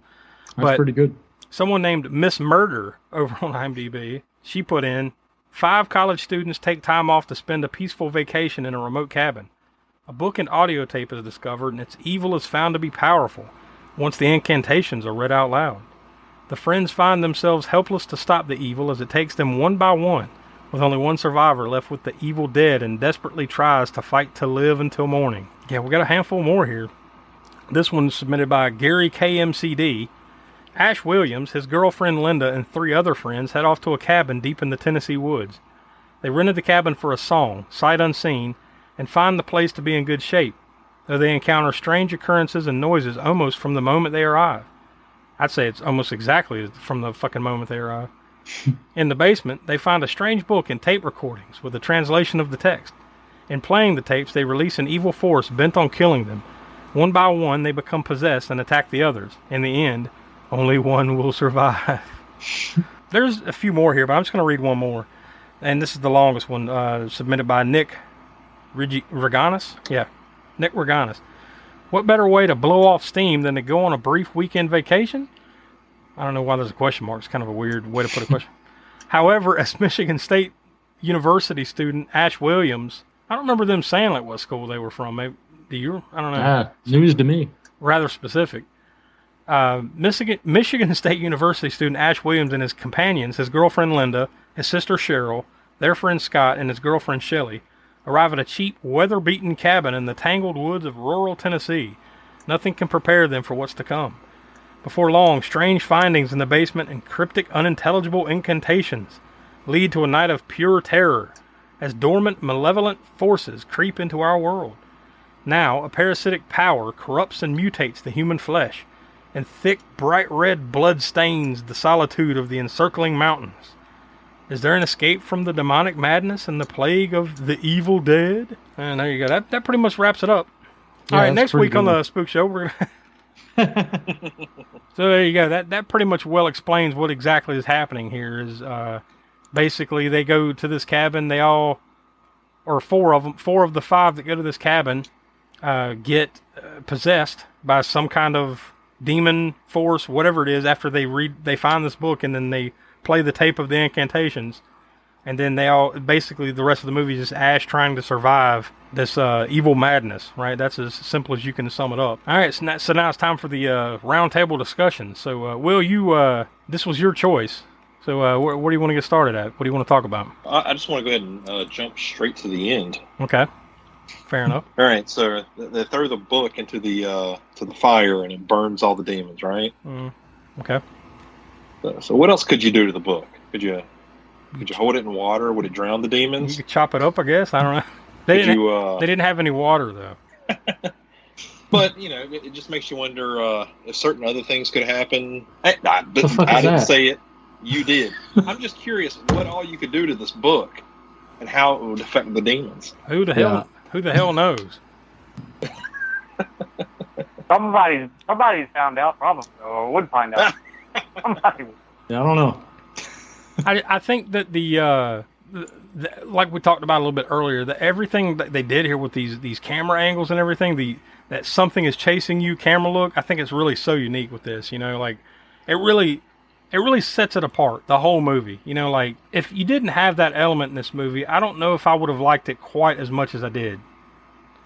Yeah, that's pretty good. Someone named Miss Murder over on IMDb, she put in, 5 college students take time off to spend a peaceful vacation in a remote cabin. A book and audio tape is discovered, and its evil is found to be powerful once the incantations are read out loud. The friends find themselves helpless to stop the evil as it takes them one by one, with only one survivor left with the evil dead and desperately tries to fight to live until morning. Yeah, we got a handful more here. This one's submitted by Gary KMCD. Ash Williams, his girlfriend Linda, and 3 other friends head off to a cabin deep in the Tennessee woods. They rented the cabin for a song, sight unseen, and find the place to be in good shape, though they encounter strange occurrences and noises almost from the moment they arrive. I'd say it's almost exactly from the fucking moment they arrive. In the basement, they find a strange book and tape recordings with a translation of the text. In playing the tapes, they release an evil force bent on killing them. One by one, they become possessed and attack the others. In the end, only one will survive. There's a few more here, but I'm just going to read one more. And this is the longest one, submitted by Nick Reganis. Yeah, Nick Reganis. What better way to blow off steam than to go on a brief weekend vacation? I don't know why there's a question mark. It's kind of a weird way to put a question. However, as Michigan State University student Ash Williams, I don't remember them saying like what school they were from. Maybe, do you? I don't know. News to me. Rather specific. Michigan State University student Ash Williams and his companions, his girlfriend Linda, his sister Cheryl, their friend Scott, and his girlfriend Shelley, arrive at a cheap, weather-beaten cabin in the tangled woods of rural Tennessee. Nothing can prepare them for what's to come. Before long, strange findings in the basement and cryptic, unintelligible incantations lead to a night of pure terror as dormant, malevolent forces creep into our world. Now, a parasitic power corrupts and mutates the human flesh, and thick, bright red blood stains the solitude of the encircling mountains. Is there an escape from the demonic madness and the plague of the evil dead? And there you go. That pretty much wraps it up. Yeah, all right, next week on the Spook Show, we're gonna. So there you go. That pretty much well explains what exactly is happening here. Is basically they go to this cabin. They all, or 4 of the 5 that go to this cabin, get possessed by some kind of demon force, whatever it is. After they find this book, and then they play the tape of the incantations, and then they all basically the rest of the movie is just Ash trying to survive this evil madness. Right? That's as simple as you can sum it up. All right, so now it's time for the round table discussion. So, Will, you this was your choice. So, where do you want to get started at? What do you want to talk about? I just want to go ahead and jump straight to the end. Okay, fair enough. All right, so they throw the book into the fire and it burns all the demons, right? Okay. So what else could you do to the book? Could you hold it in water? Would it drown the demons? You could chop it up, I guess. I don't know. They didn't have any water though. But it just makes you wonder if certain other things could happen. I didn't say it. You did. I'm just curious what all you could do to this book and how it would affect the demons. Who the hell knows? Somebody's found out, probably, or would find out. Somebody. Yeah, I don't know. I think that the like we talked about a little bit earlier, that everything that they did here with these camera angles and everything, that something is chasing you camera look, I think it's really so unique with this. Like it really sets it apart, the whole movie. Like if you didn't have that element in this movie, I don't know if I would have liked it quite as much as I did.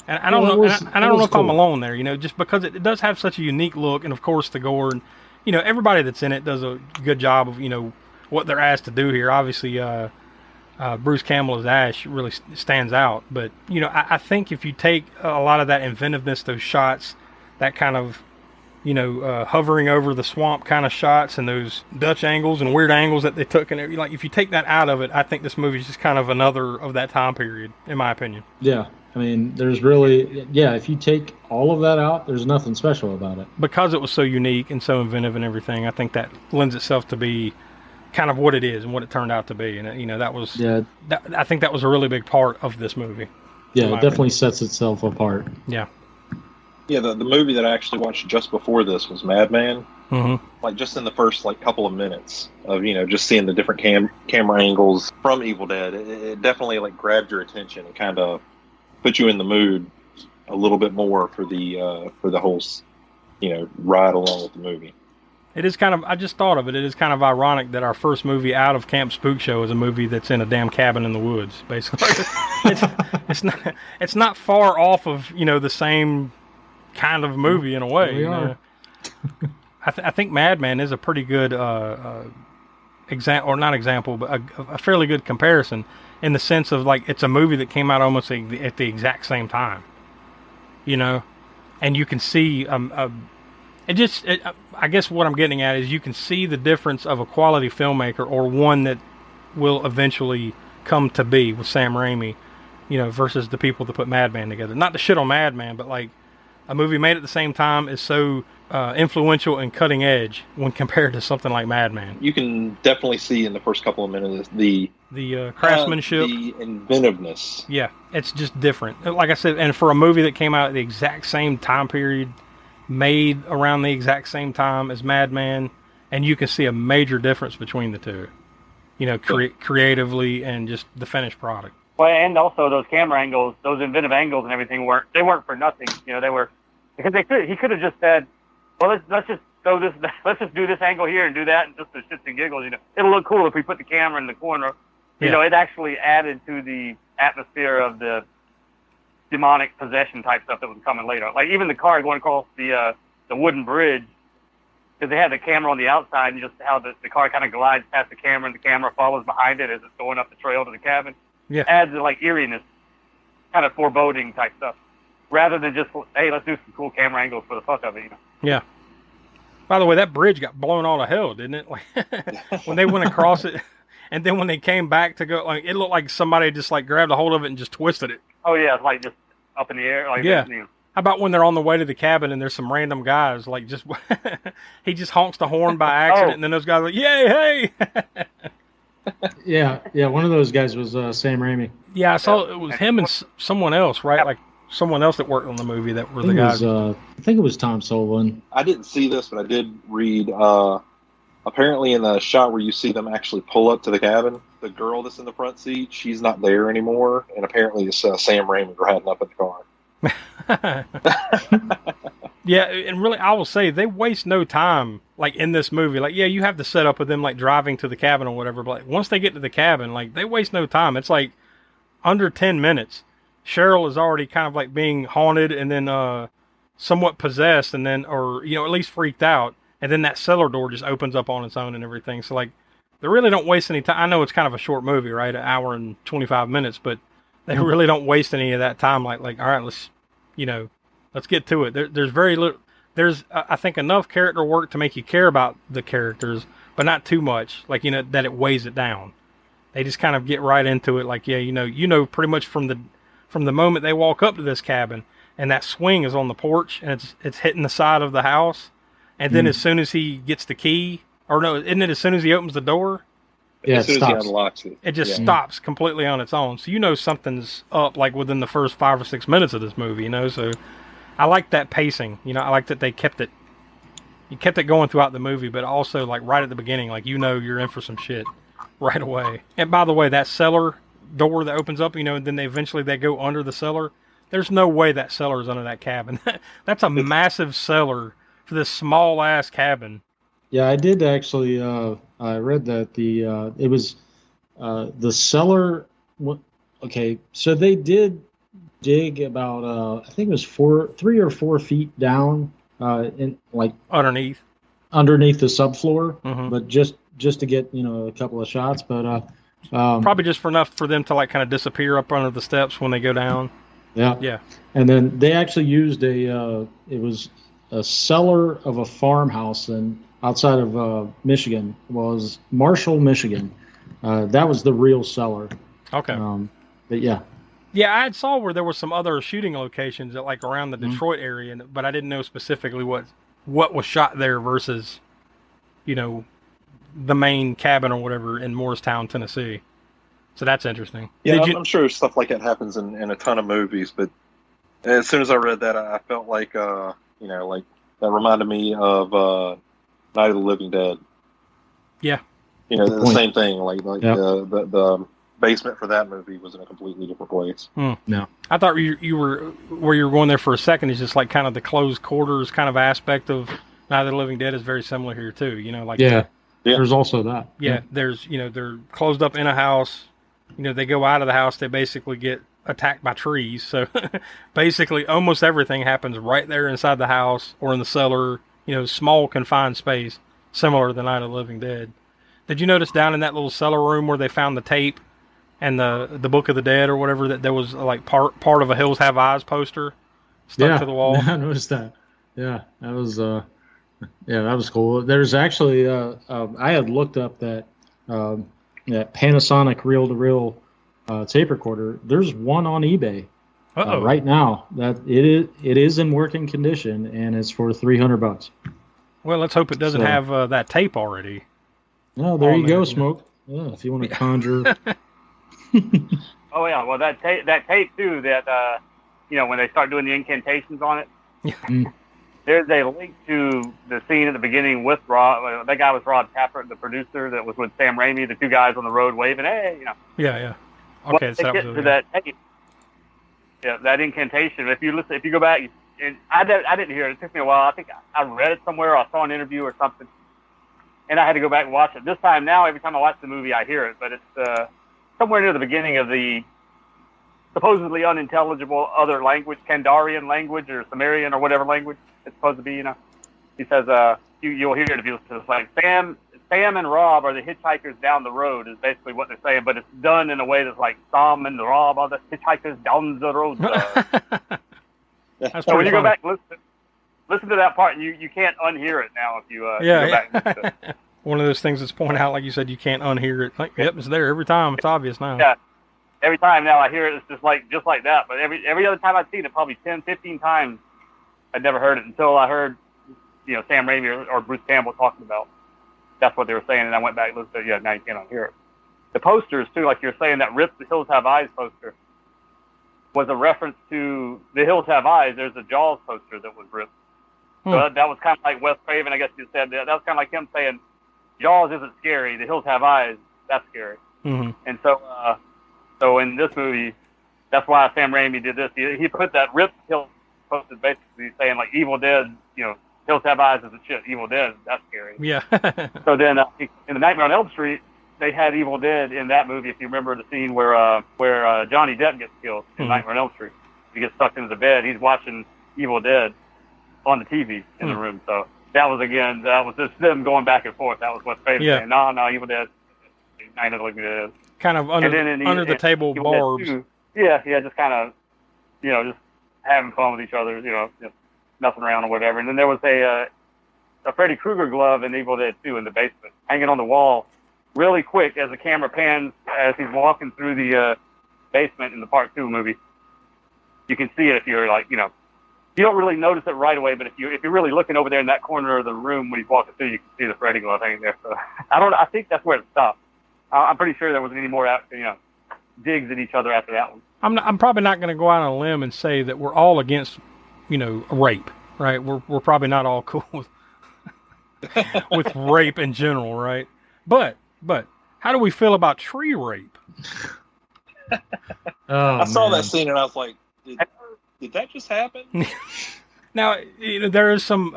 And I don't know. I don't know if I'm alone there. Just because it does have such a unique look, and of course the gore, and everybody that's in it does a good job of what they're asked to do here. Obviously, Bruce Campbell as Ash really stands out. But I think if you take a lot of that inventiveness, those shots, that kind of hovering over the swamp kind of shots, and those Dutch angles and weird angles that they took, and if you take that out of it, I think this movie is just kind of another of that time period, in my opinion. Yeah. I mean, there's really, yeah, if you take all of that out, there's nothing special about it. Because it was so unique and so inventive and everything, I think that lends itself to be kind of what it is and what it turned out to be. And, that was, I think that was a really big part of this movie. Yeah, it definitely sets itself apart. Yeah. Yeah, the movie that I actually watched just before this was Madman. Mm-hmm. Like, just in the first, couple of minutes of, just seeing the different camera angles from Evil Dead, it definitely, grabbed your attention and kind of put you in the mood a little bit more for the whole, ride along with the movie. It is kind of, I just thought of it, it is kind of ironic that our first movie out of Camp Spookshow is a movie that's in a damn cabin in the woods, basically. it's not far off of, the same kind of movie in a way. We are. I think Madman is a pretty good example, or not example, but a fairly good comparison in the sense of it's a movie that came out almost at the exact same time, and you can see I guess what I'm getting at is you can see the difference of a quality filmmaker or one that will eventually come to be with Sam Raimi, versus the people that put Madman together. Not to shit on Madman, but a movie made at the same time is so influential and cutting edge when compared to something like Madman. You can definitely see in the first couple of minutes the craftsmanship, the inventiveness. Yeah, it's just different. Like I said, and for a movie that came out at the exact same time period, made around the exact same time as Madman, and you can see a major difference between the two, creatively and just the finished product. Well, and also those camera angles, those inventive angles and everything weren't for nothing. They were, because he could have just said, well, let's just throw this, let's just do this angle here and do that, and just for shits and giggles. It'll look cool if we put the camera in the corner. It actually added to the atmosphere of the demonic possession type stuff that was coming later. Like even the car going across the wooden bridge, because they had the camera on the outside, and just how the car kind of glides past the camera, and the camera follows behind it as it's going up the trail to the cabin. Yeah. Adds eeriness, kind of foreboding type stuff, rather than just, hey, let's do some cool camera angles for the fuck of it. Yeah. By the way, that bridge got blown all to hell, didn't it? When they went across it, and then when they came back to go, it looked like somebody just grabbed a hold of it and just twisted it. Oh yeah, it's just up in the air. Yeah. How about when they're on the way to the cabin and there's some random guys just he just honks the horn by accident, and then those guys are like, yay, hey. Yeah. One of those guys was Sam Raimi. Yeah, I saw it was him and someone else, right? Someone else that worked on the movie that were the guys. I think it was Tom Sullivan. I didn't see this, but I did read. Apparently, in the shot where you see them actually pull up to the cabin, the girl that's in the front seat, she's not there anymore, and apparently it's Sam Raimi riding up in the car. Yeah, and really, I will say they waste no time. In this movie, you have the setup of them driving to the cabin or whatever, but once they get to the cabin, they waste no time. It's under 10 minutes. Cheryl is already kind of being haunted and then somewhat possessed, and then, or at least freaked out, and then that cellar door just opens up on its own and everything. So they really don't waste any time. I know it's kind of a short movie, right? An hour and 25 minutes, but they really don't waste any of that time. All right, let's get to it. There's very little. There's, I think, enough character work to make you care about the characters, but not too much, that it weighs it down. They just kind of get right into it. Pretty much from the moment they walk up to this cabin, and that swing is on the porch, and it's hitting the side of the house, and then as soon as he gets the key, or no, isn't it as soon as he opens the door? Yeah, as soon as he unlocks it. It just stops completely on its own. So something's up within the first 5 or 6 minutes of this movie, so I like that pacing. I like that they kept it going throughout the movie, but also right at the beginning, you're in for some shit right away. And by the way, that cellar door that opens up, and then they go under the cellar. There's no way that cellar is under that cabin. That's a massive cellar for this small ass cabin. Yeah, I did actually. I read that it was the cellar. Okay, so they did dig about I think it was 3 or 4 feet down in underneath the subfloor, mm-hmm. but just to get a couple of shots, but probably just enough for them to kind of disappear up under the steps when they go down. Yeah. And then they actually used it was a cellar of a farmhouse outside of Michigan. It was Marshall, Michigan. That was the real cellar. Okay. But yeah. Yeah, I had saw where there were some other shooting locations at like around the Mhm. Detroit area, but I didn't know specifically what was shot there versus, you know, the main cabin or whatever in Morristown, Tennessee. So that's interesting. Yeah, Did I'm, you? I'm sure stuff like that happens in a ton of movies, but as soon as I read that, I felt like, like that reminded me of Night of the Living Dead. Yeah. The Good point. same thing. Yep. The basement for that movie was in a completely different place. No. I thought you were where you were going there for a second is just like kind of the closed quarters kind of aspect of Night of the Living Dead is very similar here too. Like Yeah. Yeah. There's also that. yeah, there's they're closed up in a house. They go out of the house, they basically get attacked by trees. So basically, almost everything happens right there inside the house or in the cellar. Small confined space, similar to the Night of the Living Dead. Did you notice down in that little cellar room where they found the tape and the Book of the Dead or whatever that there was like part of a Hills Have Eyes poster stuck to the wall? I noticed that. Yeah, that was that was cool. There's actually I had looked up that Panasonic reel-to-reel tape recorder. There's one on eBay right now that it is in working condition and it's for $300. Well, let's hope it doesn't So- have that tape already. Oh, there you there, go, yeah. Smoke. Yeah, if you want to conjure. Oh yeah, well that tape too. That when they start doing the incantations on it, there's a link to the scene at the beginning with Rob. That guy was Rob Tapert, the producer. That was with Sam Raimi, the two guys on the road waving, hey, Yeah. Well, Okay, they so that get was to that tape. Yeah, that incantation. If you go back, and I didn't hear it. It took me a while. I think I read it somewhere. Or I saw an interview or something, and I had to go back and watch it. This time now, every time I watch the movie, I hear it, but it's somewhere near the beginning of the supposedly unintelligible other language, Kandarian language or Sumerian or whatever language it's supposed to be. He says, you'll hear it if you listen to it. It's like Sam and Rob are the hitchhikers down the road is basically what they're saying, but it's done in a way that's like Sam and Rob are the hitchhikers down the road. That's So when pretty you go funny. back and listen to that part, you can't unhear it now if you go back and listen to it. One of those things that's pointed out, like you said, you can't unhear it. Like, yep, it's there every time. It's obvious now. Yeah. Every time now I hear it, it's just like that. But every other time I've seen it, probably 10, 15 times, I'd never heard it until I heard, Sam Raimi or Bruce Campbell talking about. That's what they were saying, and I went back and listened to it. Yeah, now you can't unhear it. The posters, too, like you were saying, that Rip the Hills Have Eyes poster was a reference to The Hills Have Eyes. There's a Jaws poster that was ripped. So that was kind of like Wes Craven, I guess you said. That was kind of like him saying, Jaws isn't scary. The Hills Have Eyes. That's scary. Mm-hmm. And so in this movie, that's why Sam Raimi did this. He put that Rip Hills poster basically saying, like, Evil Dead, Hills Have Eyes is a shit. Evil Dead, that's scary. Yeah. So then in the Nightmare on Elm Street, they had Evil Dead in that movie. If you remember the scene where Johnny Depp gets killed in Nightmare on Elm Street, he gets sucked into the bed. He's watching Evil Dead on the TV in the room. So that was just them going back and forth. That was what Craven saying. No, Evil Dead. Night of the Living Dead. Kind of under the table barbs. Yeah, just kind of, just having fun with each other, just messing around or whatever. And then there was a Freddy Krueger glove in Evil Dead 2 in the basement, hanging on the wall, really quick as the camera pans as he's walking through the basement in the Part 2 movie. You can see it if you're like, you don't really notice it right away, but if you're really looking over there in that corner of the room when he's walking through, you can see the Freddy glove hanging there. So I think that's where it stopped. I'm pretty sure there wasn't any more, digs at each other after that one. I'm probably not going to go out on a limb and say that we're all against, rape, right? We're probably not all cool with rape in general, right? But how do we feel about tree rape? I saw that scene and I was like, did that just happen? Now, there is some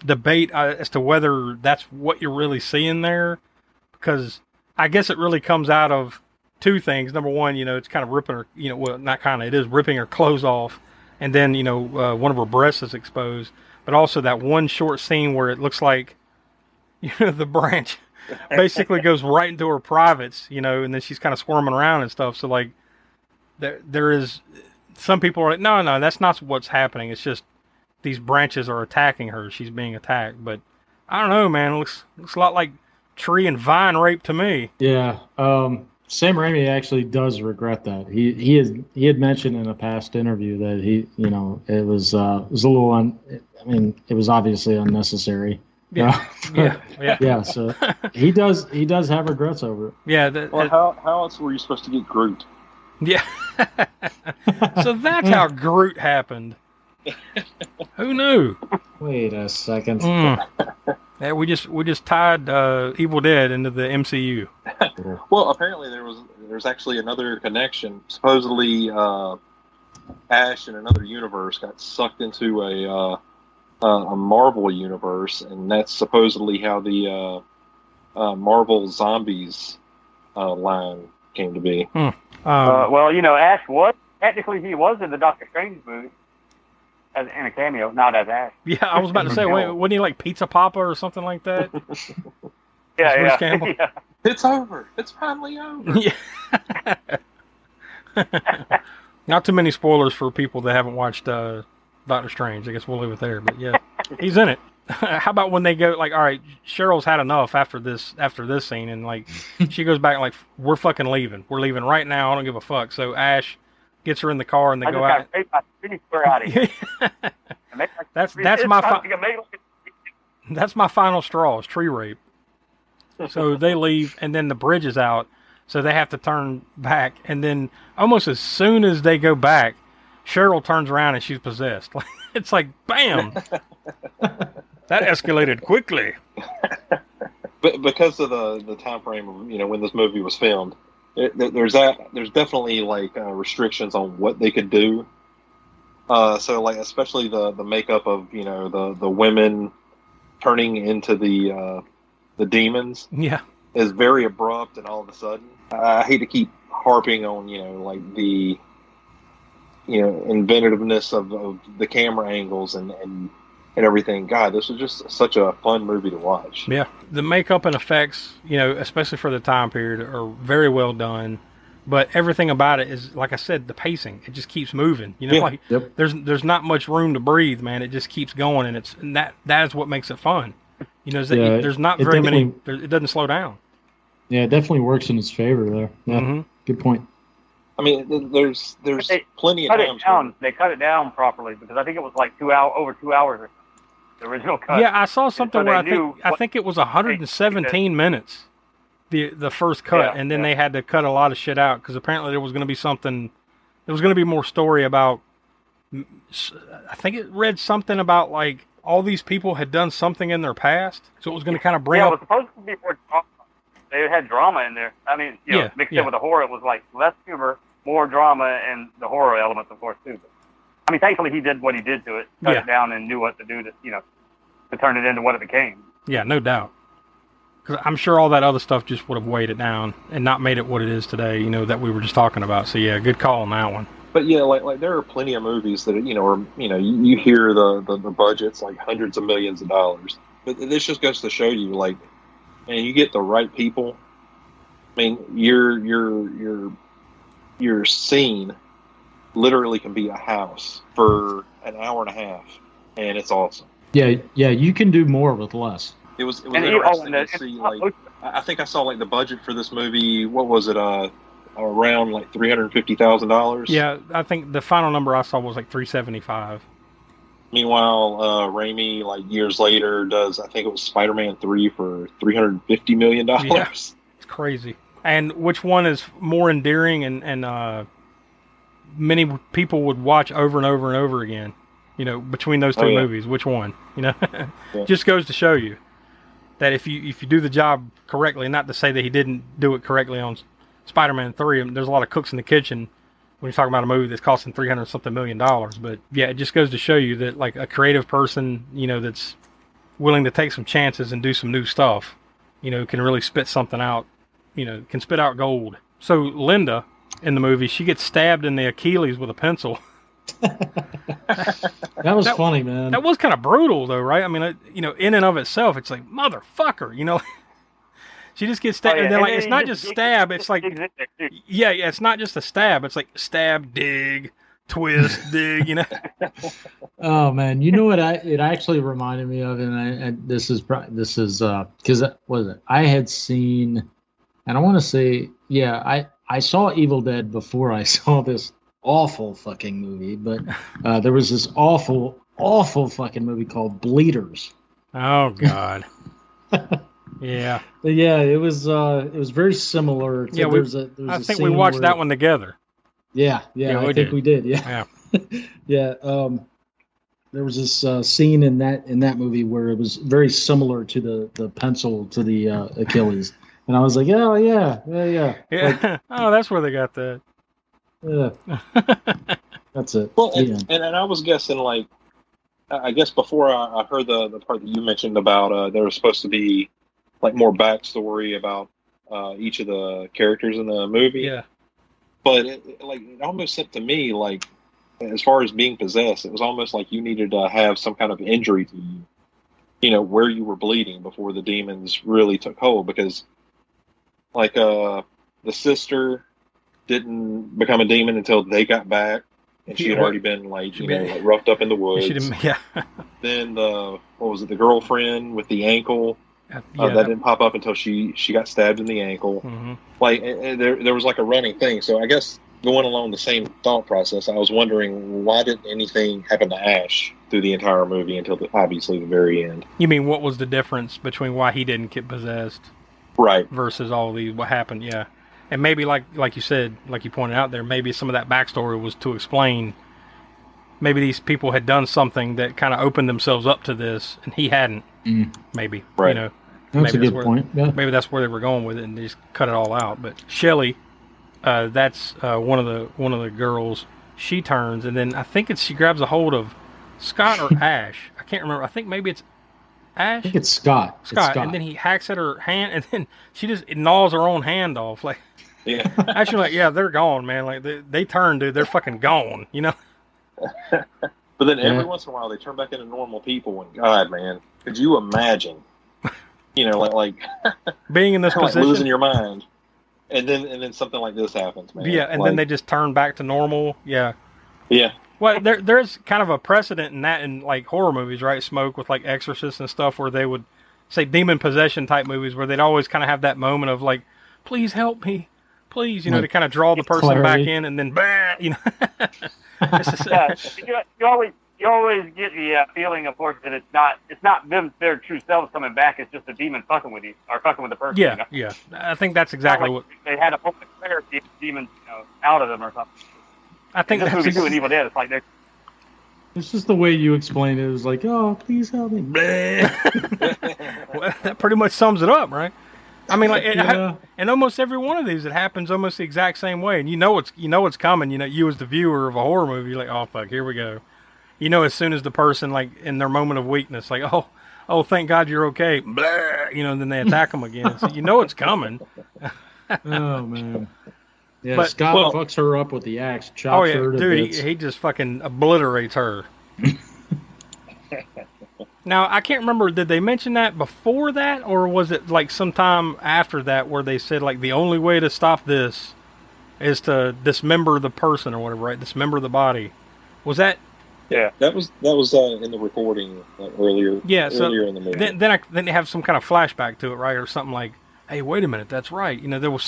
debate as to whether that's what you're really seeing there, because I guess it really comes out of two things. Number one, it's kind of ripping her, well, not kind of, it is ripping her clothes off, and then, one of her breasts is exposed, but also that one short scene where it looks like, the branch basically goes right into her privates, and then she's kind of squirming around and stuff. So, like, there is, some people are like, no, that's not what's happening. It's just these branches are attacking her. She's being attacked. But I don't know, man. It looks a lot like tree and vine rape to me. Yeah. Sam Raimi actually does regret that. He had mentioned in a past interview that it was a little it was obviously unnecessary. Yeah, Yeah. So he does have regrets over it. Yeah. Well, how else were you supposed to get Groot? Yeah. So that's how Groot happened. Who knew? Wait a second. Yeah, we just tied Evil Dead into the MCU. Well, apparently there's actually another connection. Supposedly, Ash in another universe got sucked into a Marvel universe, and that's supposedly how the Marvel Zombies line came to be. Well, Ash was technically he was in the Doctor Strange movie in a cameo, not as Ash. Yeah, I was about to say, wasn't he like Pizza Papa or something like that? Yeah. It's over. It's finally over. Yeah. Not too many spoilers for people that haven't watched Doctor Strange. I guess we'll leave it there. But yeah, he's in it. How about when they go like, all right, Cheryl's had enough after this scene, and like she goes back like, we're fucking leaving. We're leaving right now. I don't give a fuck. So Ash gets her in the car and they go out. That's my final straw is tree rape. So they leave and then the bridge is out. So they have to turn back. And then almost as soon as they go back, Cheryl turns around and she's possessed. It's like, bam. That escalated quickly. But because of the time frame of, when this movie was filmed, there's definitely like restrictions on what they could do. So like especially the makeup of the women turning into the demons. Yeah, is very abrupt, and all of a sudden, I hate to keep harping on like the inventiveness of the camera angles and everything. God, this was just such a fun movie to watch. Yeah, the makeup and effects, especially for the time period, are very well done. But everything about it is, like I said, the pacing. It just keeps moving. There's not much room to breathe, man. It just keeps going, and that is what makes it fun. There's not very many. It doesn't slow down. Yeah, it definitely works in its favor there. Yeah, Good point. I mean, there's plenty of times. They cut it down properly because I think it was like over 2 hours. Or the original cut. Yeah, I saw something where I think it was 117 minutes. The first cut, and then they had to cut a lot of shit out because apparently there was going to be something. There was going to be more story about. I think it read something about like all these people had done something in their past, so it was going to kind of bring up. It was supposed to be more drama. They had drama in there. I mean, mixed in with the horror, it was like less humor, more drama, and the horror elements, of course, too. But, I mean, thankfully he did what he did to it, cut it down, and knew what to do to turn it into what it became. Yeah, no doubt. Because I'm sure all that other stuff just would have weighed it down and not made it what it is today, that we were just talking about. So yeah, good call on that one. But yeah, like there are plenty of movies that you hear the budgets like hundreds of millions of dollars. But this just goes to show you, like, man, you get the right people. I mean, your scene literally can be a house for an hour and a half, and it's awesome. Yeah, you can do more with less. It was interesting to see. Like, I think I saw like the budget for this movie. What was it? Around like $350,000. Yeah, I think the final number I saw was like $375. Meanwhile, Raimi, like years later, does I think it was Spider-Man 3 for $350 million. Yeah, it's crazy. And which one is more endearing and many people would watch over and over and over again? Between those two movies, which one? Just goes to show you that if you do the job correctly, not to say that he didn't do it correctly on Spider-Man 3, there's a lot of cooks in the kitchen when you're talking about a movie that's costing $300-something million. But yeah, it just goes to show you that like a creative person, that's willing to take some chances and do some new stuff, can really spit something out, can spit out gold. So Linda in the movie, she gets stabbed in the Achilles with a pencil. That was funny, man. That was kind of brutal, though, right? I mean, in and of itself, it's like motherfucker, She just gets stabbed, and then it's not just stab. It's like, it's not just a stab. It's like stab, dig, twist, dig. Oh man, you know what? It actually reminded me of, and this is because what was it? I had seen, and I want to say Yeah, I saw Evil Dead before I saw this awful fucking movie, but there was this awful fucking movie called Bleeders. Oh God. Yeah. But yeah, it was very similar. To, Yeah, I a think we scene watched where, that one together. Yeah, Yeah, we I think did. we did. Yeah, Yeah. yeah. There was this scene in that movie where it was very similar to the pencil to the Achilles, and I was like, oh yeah. Yeah. Like, Oh, that's where they got that. yeah. That's it. Well, Yeah. and I was guessing, like, I guess before I heard the part that you mentioned about there was supposed to be like more backstory about each of the characters in the movie. Yeah. But it almost seemed to me like, as far as being possessed, it was almost like you needed to have some kind of injury to you, where you were bleeding before the demons really took hold. Because, like, the sister didn't become a demon until they got back, and she had already been like roughed up in the woods. She didn't. Yeah. Then the girlfriend with the ankle? That didn't pop up until she got stabbed in the ankle. Mm-hmm. Like, there was like a running thing. So I guess going along the same thought process, I was wondering, why didn't anything happen to Ash through the entire movie until obviously the very end? You mean what was the difference between why he didn't get possessed, right, versus all these what happened? Yeah, and maybe like you said, like you pointed out there, maybe some of that backstory was to explain. Maybe these people had done something that kind of opened themselves up to this, and he hadn't. Maybe, right. That's a good point. Yeah. Maybe that's where they were going with it, and they just cut it all out. But Shelley, that's one of the girls. She turns, and then I think she grabs a hold of Scott or Ash. I can't remember. I think maybe it's Ash. I think it's Scott. And then he hacks at her hand, and then she just gnaws her own hand off. Like, yeah. Actually, like, yeah, they're gone, man. Like they turn, dude. They're fucking gone. But then every once in a while they turn back into normal people, and God, man, could you imagine? Like being in this position, like losing your mind, and then something like this happens, man. Yeah, and then they just turn back to normal. Yeah. Yeah. Well, there's kind of a precedent in that in like horror movies, right? Smoke with like Exorcist and stuff, where they would say demon possession type movies, where they'd always kind of have that moment of like, please help me, please, to kind of draw the person back in, and then, You always get the feeling, of course, that it's not them, their true selves coming back. It's just a demon fucking with you or fucking with the person. Yeah, yeah. I think that's exactly what they had a moment of clarity, demons, out of them or something. I think this that's movie too, in Evil Dead, it's like it's just the way you explained it. It was like, oh, please help me. Well, that pretty much sums it up, right? I mean, like, in almost every one of these, it happens almost the exact same way, and you know it's coming. You as the viewer of a horror movie, you're like, oh fuck, here we go. As soon as the person, like, in their moment of weakness, like, oh, thank God you're okay, blah, and then they attack them again. So it's coming. Oh man. Yeah, but Scott fucks her up with the axe, chops her to bits. He just fucking obliterates her. Now, I can't remember, did they mention that before that, or was it like sometime after that where they said, like, the only way to stop this is to dismember the person or whatever, right? Dismember the body. Was that... Yeah, that was in the recording earlier. Yeah, earlier in the movie. Then they have some kind of flashback to it, right, or something like, "Hey, wait a minute, that's right." There was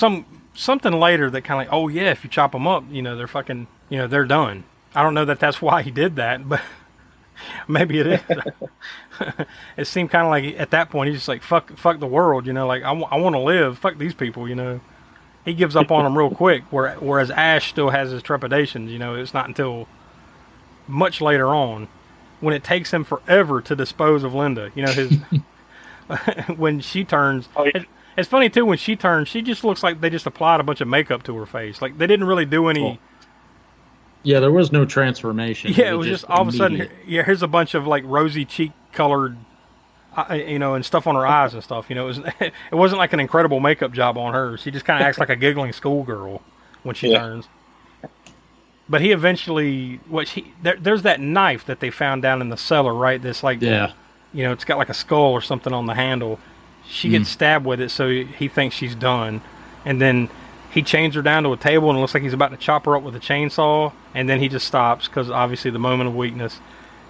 something later that kind of like, "Oh yeah, if you chop them up, they're fucking, they're done." I don't know that that's why he did that, but maybe it is. It seemed kind of like at that point he's just like, "Fuck the world," like I want to live. Fuck these people, He gives up on them real quick. Whereas Ash still has his trepidations. It's not until much later on, when it takes him forever to dispose of Linda, when she turns. It's funny too, when she turns, she just looks like they just applied a bunch of makeup to her face. Like, they didn't really do any. Yeah, there was no transformation. Yeah, it was just all of a sudden. Here's a bunch of like rosy cheek colored, and stuff on her eyes and stuff. It wasn't like an incredible makeup job on her. She just kind of acts like a giggling schoolgirl when she turns. But he eventually, there's that knife that they found down in the cellar, right? This like, it's got like a skull or something on the handle. She gets stabbed with it, so he thinks she's done. And then he chains her down to a table, and it looks like he's about to chop her up with a chainsaw. And then he just stops, because obviously the moment of weakness.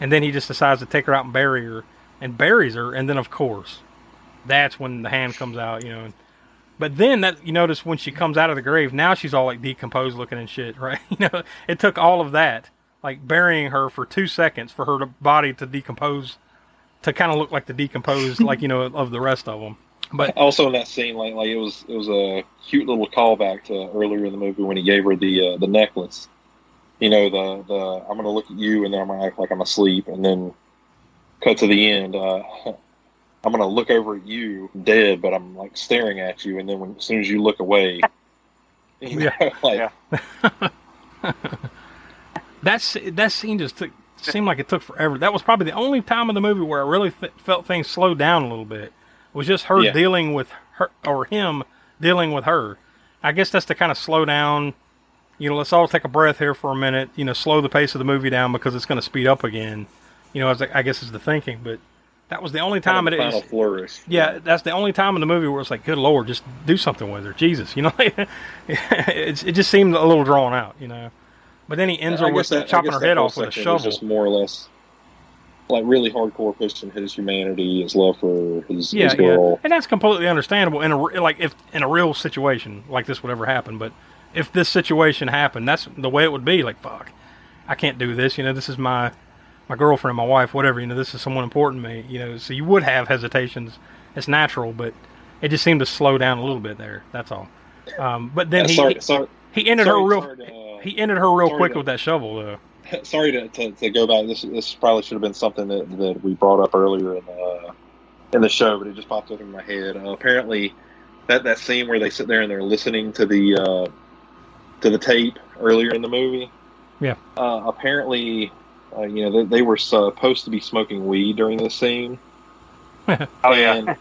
And then he just decides to take her out and bury her, and buries her. And then, of course, that's when the hand comes out, But then that you notice when she comes out of the grave, now she's all like decomposed looking and shit, right? It took all of that, like burying her for 2 seconds for her body to decompose, to kind of look like the decomposed, like of the rest of them. But also in that scene, like it was a cute little callback to earlier in the movie when he gave her the necklace. The I'm gonna look at you and then I'm gonna act like I'm asleep, and then cut to the end. I'm gonna look over at you, dead, but I'm like staring at you, and then as soon as you look away, that scene just seemed like it took forever. That was probably the only time in the movie where I really felt things slowed down a little bit. It was just her dealing with her, or him dealing with her. I guess that's to kind of slow down. Let's all take a breath here for a minute. Slow the pace of the movie down because it's going to speed up again. I guess is the thinking, but that was the only time it is. Final flourish. Yeah, that's the only time in the movie where it's like, good Lord, just do something with her, Jesus. It just seemed a little drawn out, But then he ends her with chopping her head off with a shovel. Just more or less, like really hardcore pushing his humanity, his love for his girl. Yeah, and that's completely understandable if in a real situation like this would ever happen. But if this situation happened, that's the way it would be. Like, fuck, I can't do this. This is my girlfriend, my wife, whatever, this is someone important to me, so you would have hesitations. It's natural, but it just seemed to slow down a little bit there. That's all. But then he ended her real quick with that shovel, though. Sorry to go back. This probably should have been something that we brought up earlier in the show, but it just popped up in my head. Apparently, that scene where they sit there and they're listening to the tape earlier in the movie. Yeah. Apparently. They were supposed to be smoking weed during this scene. Oh, yeah.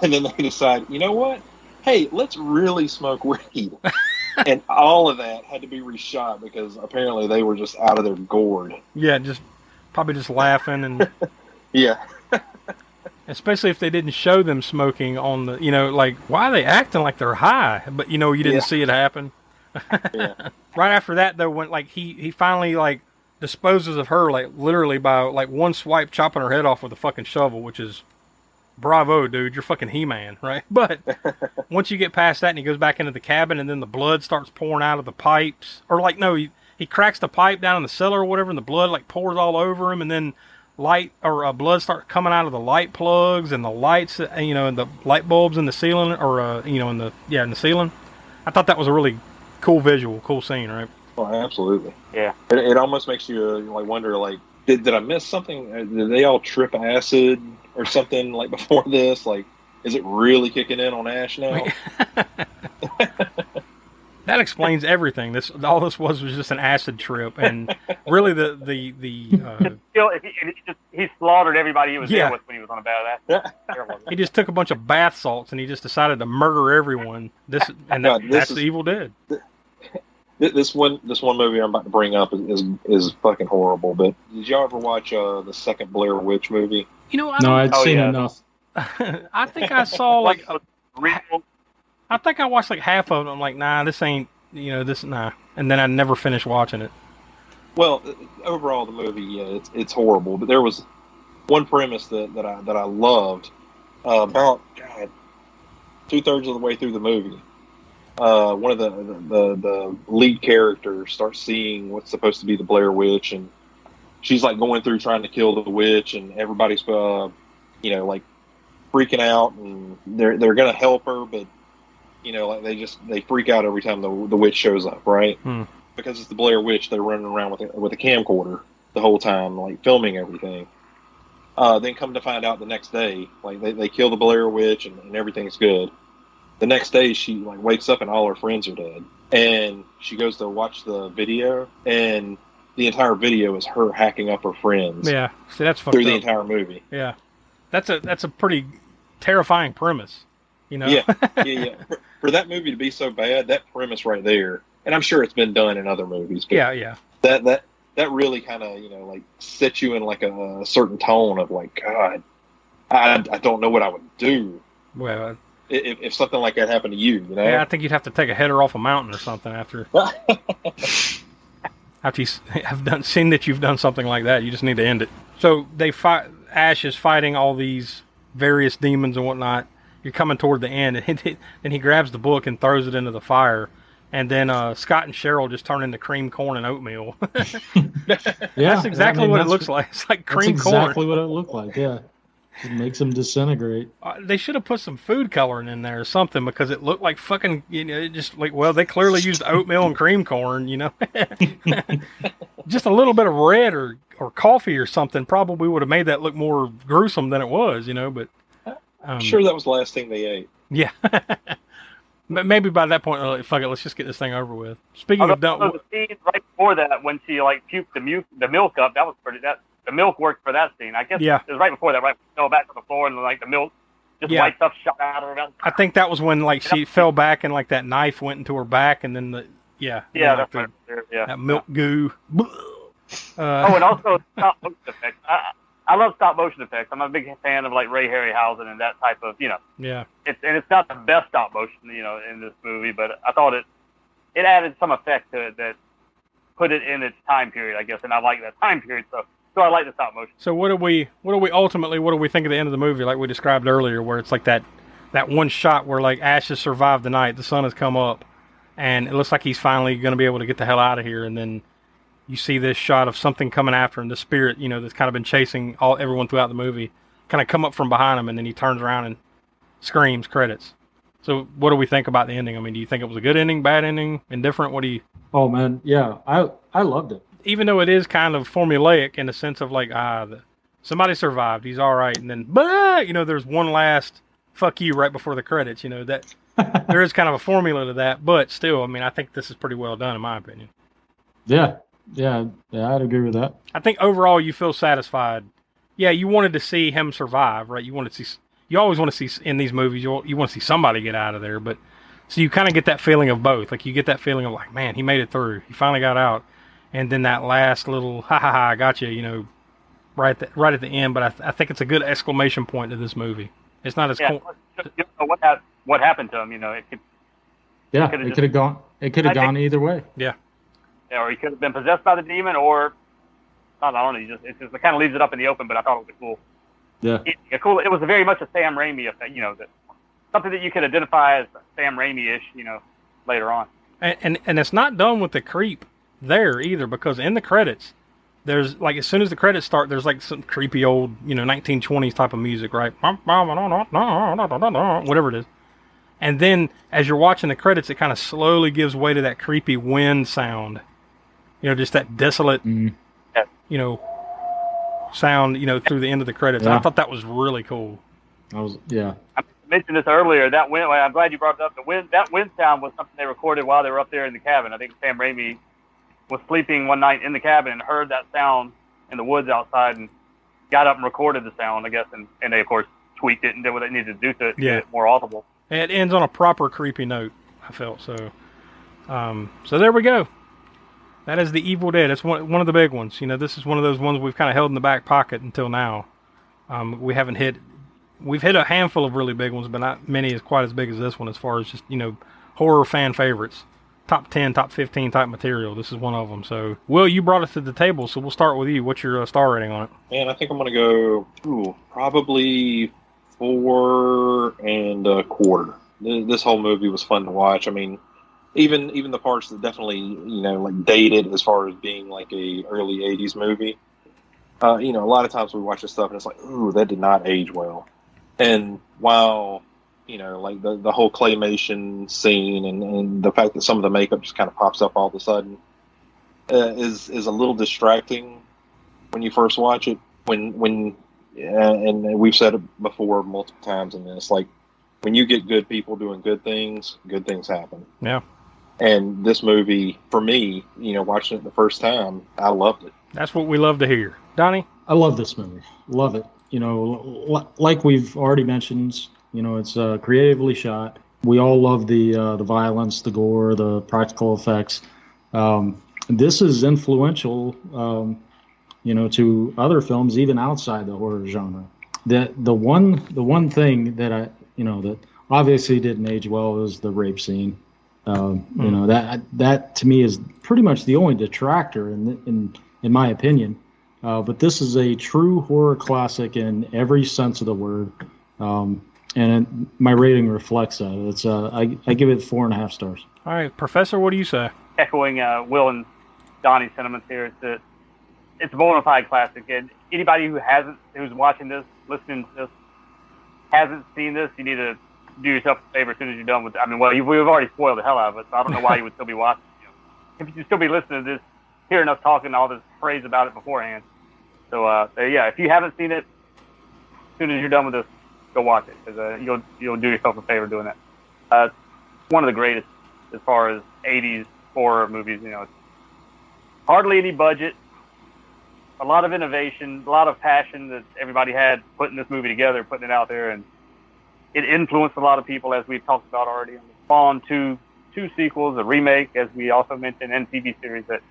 And then they decide, you know what? Hey, let's really smoke weed. And all of that had to be reshot because apparently they were just out of their gourd. Yeah, probably just laughing and... Yeah. Especially if they didn't show them smoking on the, like, why are they acting like they're high? But, you didn't see it happen. Yeah. Right after that, though, when, like, he finally, like, disposes of her, like, literally by, like, one swipe chopping her head off with a fucking shovel, which is, bravo, dude, you're fucking He-Man, right? But once you get past that and he goes back into the cabin and then the blood starts pouring out of the pipes, or, like, no, he cracks the pipe down in the cellar or whatever and the blood, like, pours all over him, and then blood starts coming out of the light plugs and the lights, and the light bulbs in the ceiling, or, in the ceiling. I thought that was a really cool visual, cool scene, right? Oh, absolutely. Yeah. It almost makes you wonder, like, did I miss something? Did they all trip acid or something like before this? Like, is it really kicking in on Ash now? That explains everything. All this was just an acid trip, and really he slaughtered everybody he was there with when he was on a bad ass. He just took a bunch of bath salts and he just decided to murder everyone. That's the Evil Dead. This one movie I'm about to bring up is fucking horrible. But did y'all ever watch the second Blair Witch movie? I'd seen enough. I think I saw like I think I watched like half of it. I'm like, nah, this ain't nah. And then I never finished watching it. Well, overall the movie, it's horrible. But there was one premise that I loved. About 2/3 of the way through the movie. One of the lead characters starts seeing what's supposed to be the Blair Witch, and she's like going through trying to kill the witch, and everybody's like freaking out, and they're gonna help her, but like they freak out every time the witch shows up, right? Because it's the Blair Witch. They're running around with a camcorder the whole time, like filming everything. Then come to find out the next day, like they kill the Blair Witch and everything's good. The next day, she like wakes up and all her friends are dead, and she goes to watch the video, and the entire video is her hacking up her friends. Yeah, see, that's fucked through up. The entire movie. Yeah, that's a pretty terrifying premise, Yeah. For that movie to be so bad, that premise right there, and I'm sure it's been done in other movies. But yeah. That really kind of like sets you in like a certain tone of like, God, I don't know what I would do. Well. If something like that happened to you, Yeah, I think you'd have to take a header off a mountain or something after you have seen that you've done something like that. You just need to end it. So they fight. Ash is fighting all these various demons and whatnot, you're coming toward the end, and then he grabs the book and throws it into the fire, and then Scott and Cheryl just turn into cream corn and oatmeal. That's exactly what it looks like. It's like cream corn. That's exactly what it looked like. Yeah, it makes them disintegrate. They should have put some food coloring in there or something, because it looked like fucking, it just like, well, they clearly used oatmeal and cream corn, Just a little bit of red or coffee or something probably would have made that look more gruesome than it was, but I'm sure that was the last thing they ate. Yeah. Maybe by that point, fuck it, let's just get this thing over with. Speaking of the scene right before that, when she puked the milk up, that was the milk worked for that scene. I guess it was right before that, right? Fell back to the floor and the milk, just white stuff shot out of her mouth. I think that was when she fell back and that knife went into her back, and then that's right there, that milk goo. And also stop motion effects. I love stop motion effects. I'm a big fan of Ray Harryhausen and that type of Yeah. It's not the best stop motion in this movie, but I thought it added some effect to it that put it in its time period, I guess, and I like that time period, so I like the stop motion. So what do we think at the end of the movie, like we described earlier, where it's like that one shot where Ash has survived the night, the sun has come up, and it looks like he's finally going to be able to get the hell out of here, and then you see this shot of something coming after him, the spirit, that's kind of been chasing everyone throughout the movie, kind of come up from behind him, and then he turns around and screams, credits. So what do we think about the ending? I mean, do you think it was a good ending, bad ending, indifferent? What do you... Oh, man, yeah, I loved it. Even though it is kind of formulaic in the sense of somebody survived, he's all right, and then, there's one last fuck you right before the credits, that there is kind of a formula to that, but still, I mean, I think this is pretty well done in my opinion. Yeah, I'd agree with that. I think overall you feel satisfied. Yeah, you wanted to see him survive, right? You always want to see in these movies, you want to see somebody get out of there, but so you kind of get that feeling of both. You get that feeling of man, he made it through. He finally got out. And then that last little ha ha ha, I got you, right at the end. But I think it's a good exclamation point to this movie. It's not as cool. You know what happened to him? It could. Yeah, it could have gone. It could have gone either way. Yeah. Or he could have been possessed by the demon, or I don't know. It kind of leaves it up in the open. But I thought it was cool. Yeah. It was very much a Sam Raimi effect. Something that you could identify as Sam Raimi-ish. Later on. And it's not done with the creep there either, because in the credits there's as soon as the credits start, there's some creepy old 1920s type of music, right? Whatever it is, and then as you're watching the credits, it kind of slowly gives way to that creepy wind sound, just that desolate sound through the end of the credits. I thought that was really cool. I mentioned this earlier. That wind, I'm glad you brought it up. That wind sound was something they recorded while they were up there in the cabin. I think Sam Raimi was sleeping one night in the cabin and heard that sound in the woods outside and got up and recorded the sound, I guess, and they, of course, tweaked it and did what they needed to do to get it more audible. And it ends on a proper creepy note, I felt. So there we go. That is The Evil Dead. It's one of the big ones. This is one of those ones we've kind of held in the back pocket until now. We've hit a handful of really big ones, but not many as quite as big as this one as far as just, horror fan favorites. Top 10, top 15 type material. This is one of them. So, Will, you brought us to the table, so we'll start with you. What's your star rating on it? Man, I think I'm going to go probably 4.25. This whole movie was fun to watch. I mean, even the parts that definitely dated as far as being a early 80s movie. A lot of times we watch this stuff and it's ooh, that did not age well. And while the whole claymation scene and the fact that some of the makeup just kind of pops up all of a sudden is a little distracting when you first watch it. And we've said it before multiple times, and it's when you get good people doing good things happen. Yeah. And this movie, for me, watching it the first time, I loved it. That's what we love to hear. Donnie? I love this movie. Love it. Like we've already mentioned, it's creatively shot. We all love the violence, the gore, the practical effects. This is influential, to other films even outside the horror genre. The one thing that that obviously didn't age well is the rape scene. That to me is pretty much the only detractor in my opinion. But this is a true horror classic in every sense of the word. my rating reflects that. It's I give it 4.5 stars. All right, Professor, what do you say? Echoing Will and Donnie's sentiments here, it's a bona fide classic. And anybody who's watching this, listening to this, hasn't seen this, you need to do yourself a favor as soon as you're done with it. I mean, well, we've already spoiled the hell out of it, so I don't know why you would still be watching. If you still be listening to this, hearing us talking all this praise about it beforehand. So, yeah, if you haven't seen it, as soon as you're done with this, go watch it, because you'll do yourself a favor doing that. It's one of the greatest as far as 80s horror movies. It's hardly any budget, a lot of innovation, a lot of passion that everybody had putting this movie together, putting it out there, and it influenced a lot of people, as we've talked about already. And it spawned two sequels, a remake, as we also mentioned, and TV series that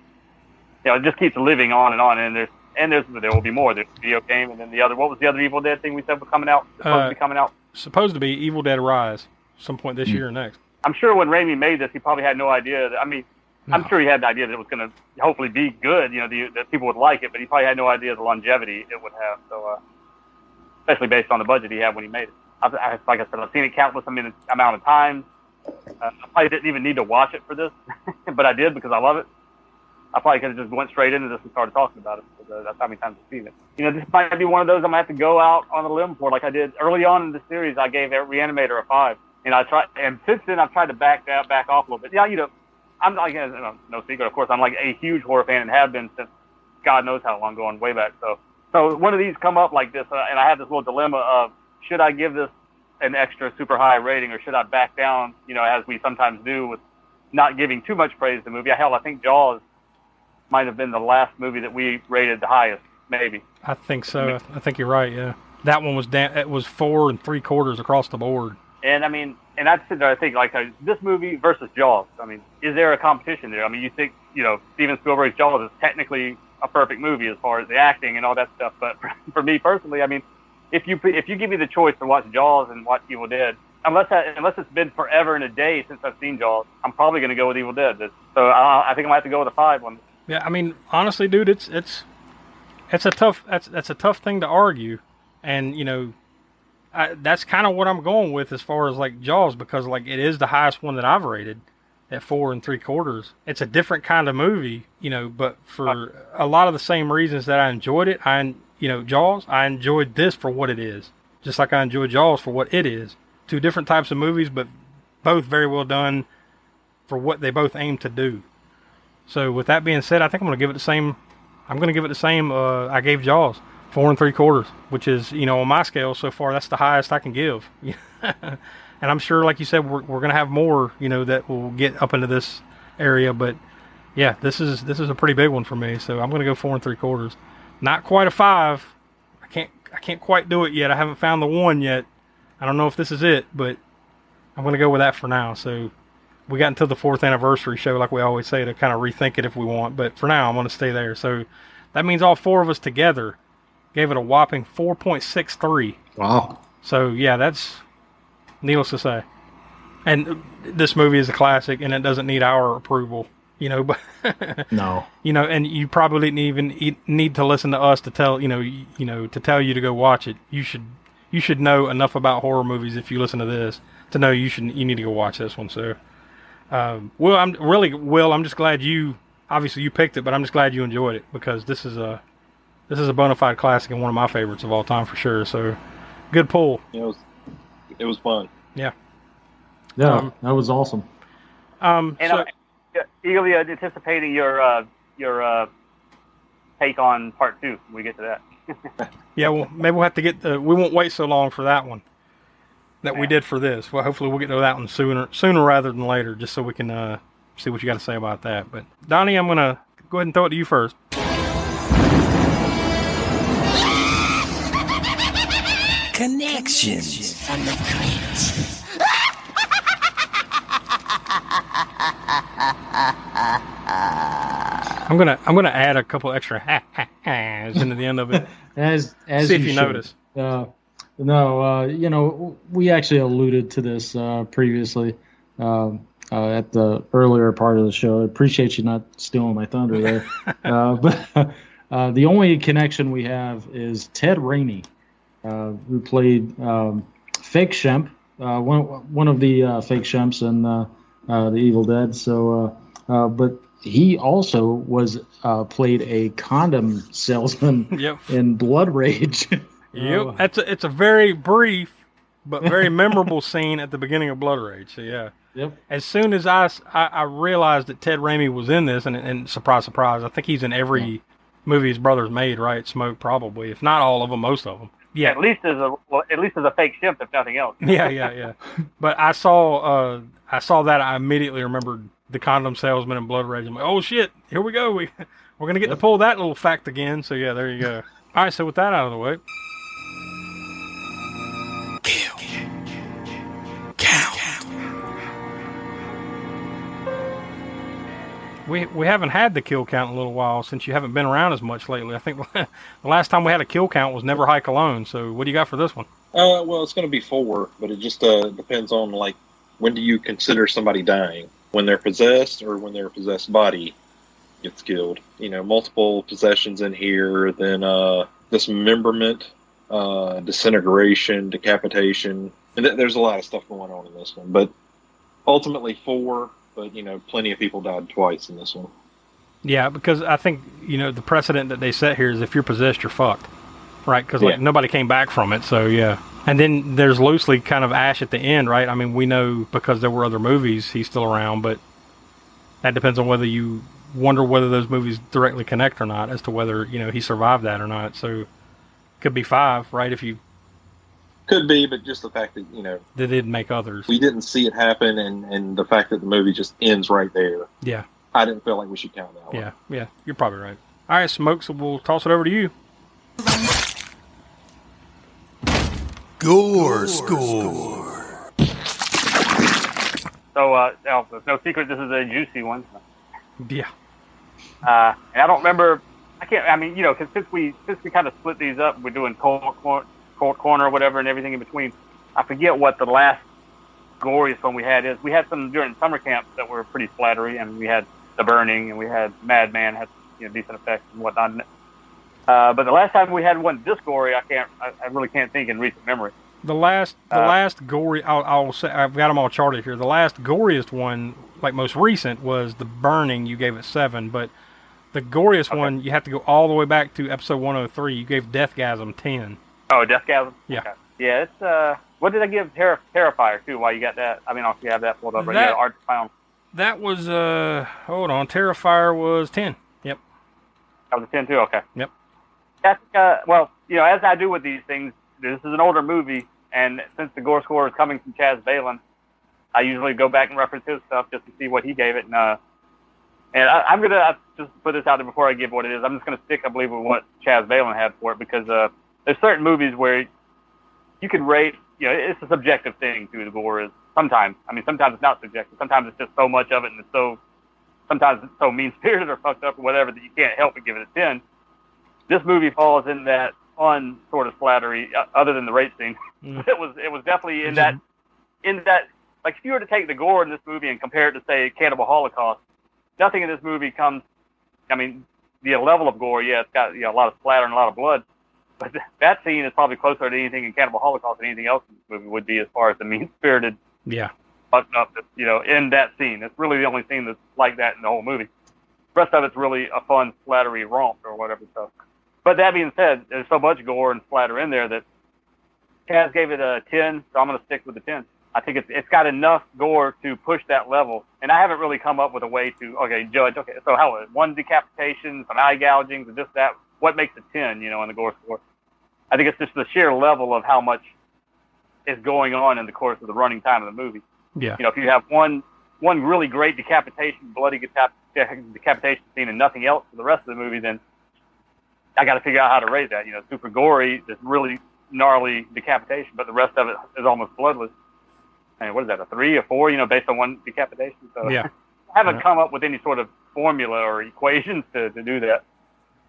it just keeps living on. And there will be more. There's a video game, and then what was the other Evil Dead thing we said was coming out? Supposed to be coming out. Supposed to be Evil Dead Rise, some point this year or next. I'm sure when Raimi made this, he probably had no idea. I'm sure he had the idea that it was going to hopefully be good, that people would like it, but he probably had no idea the longevity it would have. So, especially based on the budget he had when he made it. Like I said, I've seen it countless amount of times. I probably didn't even need to watch it for this, but I did because I love it. I probably could have just went straight into this and started talking about it, because that's how many times I've seen it. This might be one of those I'm going to have to go out on a limb for, like I did early on in the series. I gave Reanimator a 5. And since then I've tried to back off a little bit. Yeah, I'm like, no secret, of course, I'm like a huge horror fan and have been since God knows how long, going way back. So one of these come up like this, and I have this little dilemma of, should I give this an extra super high rating, or should I back down, as we sometimes do with not giving too much praise to the movie? Hell, I think Jaws might have been the last movie that we rated the highest, maybe. I think so. I think you're right, yeah. That one was it was 4 3/4 across the board. And and I'd sit there, I think, like, this movie versus Jaws. Is there a competition there? You think, Steven Spielberg's Jaws is technically a perfect movie as far as the acting and all that stuff. But for me personally, if you give me the choice to watch Jaws and watch Evil Dead, unless it's been forever and a day since I've seen Jaws, I'm probably going to go with Evil Dead. So I think I'm going to have to go with a 5 one. Yeah, honestly, dude, it's a tough thing to argue, and that's kind of what I'm going with as far as like Jaws, because like it is the highest one that I've rated at 4 3/4. It's a different kind of movie, but for a lot of the same reasons that I enjoyed it, Jaws, I enjoyed this for what it is, just like I enjoyed Jaws for what it is. Two different types of movies, but both very well done for what they both aim to do. So with that being said, I think I'm going to give it the same. I gave Jaws 4 3/4, which is, on my scale so far, that's the highest I can give. And I'm sure, like you said, we're going to have more, that will get up into this area. But yeah, this is a pretty big one for me. So I'm going to go 4 3/4. Not quite a 5. I can't quite do it yet. I haven't found the one yet. I don't know if this is it, but I'm going to go with that for now. So we got until the 4th anniversary show, like we always say, to kind of rethink it if we want. But for now, I'm going to stay there. So that means all 4 of us together gave it a whopping 4.63. Wow. So yeah, that's needless to say. And this movie is a classic, and it doesn't need our approval, but no. And you probably didn't even need to listen to us to tell, to tell you to go watch it. You should know enough about horror movies if you listen to this to know you need to go watch this one. So, Will, I'm just glad you picked it, but I'm just glad you enjoyed it, because this is a bona fide classic and one of my favorites of all time for sure. So, good pull. It was fun. Yeah. Yeah, that was awesome. I'm eagerly anticipating your take on part 2 when we get to that. Yeah, well, maybe we'll have to we won't wait so long for that one that we did for this. Well, hopefully we'll get to that one sooner rather than later, just so we can see what you got to say about that. But Donnie, I'm going to go ahead and throw it to you first. Connections from the crypt. I'm gonna add a couple extra ha-ha-has into the end of it. as see if you notice. We actually alluded to this previously at the earlier part of the show. I appreciate you not stealing my thunder there. But the only connection we have is Ted Raimi, who played fake Shemp, one of the fake Shemps in the Evil Dead. So, but he also was played a condom salesman Yep. in Blood Rage. Yep. It's a very brief but very memorable scene at the beginning of Blood Rage. So yeah. Yep. As soon as I realized that Ted Raimi was in this, and surprise, surprise, I think he's in every movie his brother's made, right? Smoke, probably, if not all of them, most of them. Yeah. At least as a fake ship, if nothing else. Yeah. But I saw that. I immediately remembered the condom salesman in Blood Rage. I'm like, oh shit, here we go. We're gonna get to pull that little fact again. So yeah, there you go. All right, so with that out of the way. We haven't had the kill count in a little while since you haven't been around as much lately. I think the last time we had a kill count was Never Hike Alone. So what do you got for this one? Well, it's going to be 4, but it just depends on, like, when do you consider somebody dying? When they're possessed or when their possessed body gets killed? You know, multiple possessions in here, then dismemberment, disintegration, decapitation. And there's a lot of stuff going on in this one. But ultimately 4, but, you know, plenty of people died twice in this one. Yeah, because I think, you know, the precedent that they set here is if you're possessed, you're fucked. Right? Because like, nobody came back from it, so yeah. And then there's loosely kind of Ash at the end, right? I mean, we know because there were other movies, he's still around, but that depends on whether you wonder whether those movies directly connect or not, as to whether, you know, he survived that or not. So, could be 5, right? If you... Could be, but just the fact that, you know... They did make others. We didn't see it happen, and the fact that the movie just ends right there. Yeah. I didn't feel like we should count that one. Yeah, you're probably right. All right, Smoke, so we'll toss it over to you. Gore score. So, it's no secret this is a juicy one. Yeah. And I don't remember. I mean, you know, because since we kind of split these up, we're doing cold corner or whatever, and everything in between. I forget what the last goriest one we had is. We had some during summer camp that were pretty splattery, and we had The Burning, and we had Madman had, you know, decent effects and whatnot. But the last time we had one this gory, I really can't think in recent memory. The last gory, I'll say, I've got them all charted here. The last goriest one, like most recent, was The Burning. You gave it 7, but the goriest one, you have to go all the way back to episode 103. You gave Deathgasm 10. Oh, Deathgasm? Yeah. Okay. Yeah, it's, what did I give Terrifier, too, while you got that? I mean, if you have that pulled up right here, Art Found. That was, hold on, Terrifier was 10. Yep. That was a 10, too? Okay. Yep. That's, well, you know, as I do with these things, this is an older movie, and since the gore score is coming from Chaz Balin, I usually go back and reference his stuff just to see what he gave it. And I'm going to just put this out there before I give what it is. I'm just going to stick, I believe, with what Chaz Balin had for it, because there's certain movies where you can rate, you know, it's a subjective thing to the gore is sometimes. I mean, sometimes it's not subjective. Sometimes it's just so much of it, and sometimes it's so mean-spirited or fucked up or whatever that you can't help but give it a 10. This movie falls in that fun sort of flattery, other than the rape scene. It was definitely in that, like, if you were to take the gore in this movie and compare it to, say, Cannibal Holocaust, nothing in this movie comes, I mean, the level of gore, yeah, it's got, you know, a lot of splatter and a lot of blood, but that scene is probably closer to anything in Cannibal Holocaust than anything else in this movie would be, as far as the mean-spirited, fucked up, you know, in that scene. It's really the only scene that's like that in the whole movie. The rest of it's really a fun, flattery romp or whatever stuff. But that being said, there's so much gore and splatter in there that Kaz gave it a 10, so I'm going to stick with the 10. I think it's got enough gore to push that level, and I haven't really come up with a way to, judge, so how, one decapitation, some eye gougings, and just that, what makes a 10, you know, in the gore score? I think it's just the sheer level of how much is going on in the course of the running time of the movie. Yeah. You know, if you have one really great decapitation, bloody decapitation scene and nothing else for the rest of the movie, then I got to figure out how to rate that. You know, super gory, this really gnarly decapitation, but the rest of it is almost bloodless. And what is that, a 3 or 4? You know, based on one decapitation. So yeah, I haven't come up with any sort of formula or equations to do that.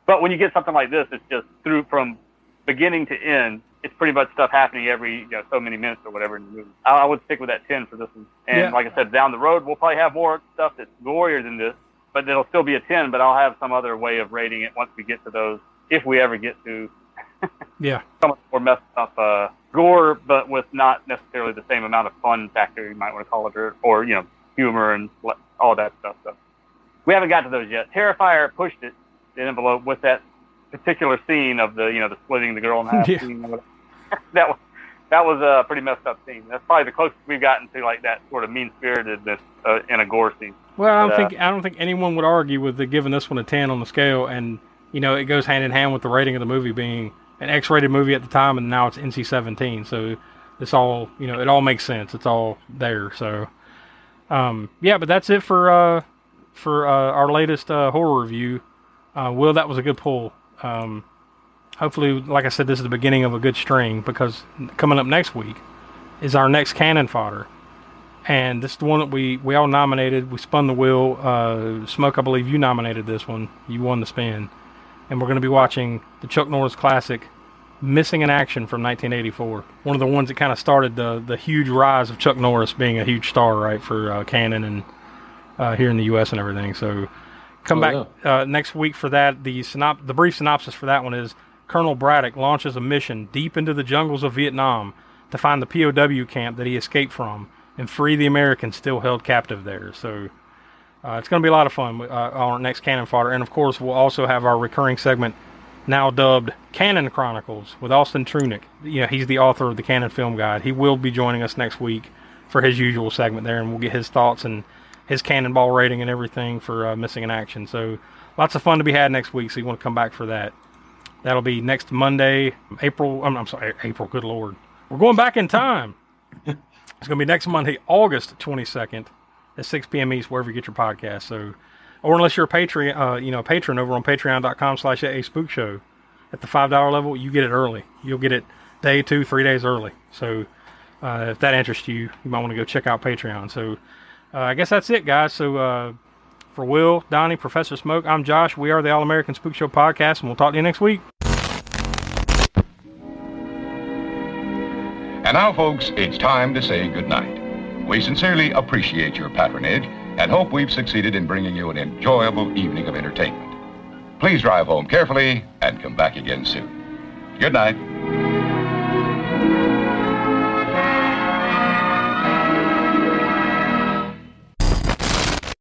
But when you get something like this, it's just through from beginning to end. It's pretty much stuff happening every so many minutes or whatever in the movie. I would stick with that 10 for this one. And like I said, down the road we'll probably have more stuff that's gorier than this, but it'll still be a 10. But I'll have some other way of rating it once we get to those. If we ever get to Yeah. Some of the more messed up gore, but with not necessarily the same amount of fun factor, you might want to call it, or humor and all that stuff. So we haven't got to those yet. Terrifier pushed the envelope with that particular scene of the splitting the girl in half scene. That was a pretty messed up scene. That's probably the closest we've gotten to like that sort of mean-spiritedness in a gore scene. Well, I don't think anyone would argue with giving this one a 10 on the scale, and it goes hand in hand with the rating of the movie being an X-rated movie at the time, and now it's NC-17. So it's all it all makes sense. It's all there. So but that's it for our latest horror review. Will, that was a good pull. Hopefully, like I said, this is the beginning of a good string, because coming up next week is our next cannon fodder. And this is the one that we all nominated. We spun the wheel. Smoke, I believe you nominated this one. You won the spin. And we're going to be watching the Chuck Norris classic, Missing in Action from 1984. One of the ones that kind of started the huge rise of Chuck Norris being a huge star, right, for Cannon and here in the U.S. and everything. So come back next week for that. The brief synopsis for that one is, Colonel Braddock launches a mission deep into the jungles of Vietnam to find the POW camp that he escaped from and free the Americans still held captive there. So it's going to be a lot of fun on our next Cannon Fodder. And, of course, we'll also have our recurring segment now dubbed Cannon Chronicles with Austin Trunick. He's the author of the Cannon Film Guide. He will be joining us next week for his usual segment there, and we'll get his thoughts and his cannonball rating and everything for Missing in Action. So lots of fun to be had next week, so you want to come back for that. That'll be next Monday, April, good Lord. We're going back in time. It's going to be next Monday, August 22nd at 6 p.m. East, wherever you get your podcast. So, or unless you're a patron over on patreon.com/AASpookshow. At the $5 level, you get it early. You'll get it day 2, 3 days early. So if that interests you, you might want to go check out Patreon. So I guess that's it, guys. So for Will, Donnie, Professor Smoke, I'm Josh. We are the All-American Spook Show Podcast, and we'll talk to you next week. And now, folks, it's time to say goodnight. We sincerely appreciate your patronage and hope we've succeeded in bringing you an enjoyable evening of entertainment. Please drive home carefully and come back again soon. Good night.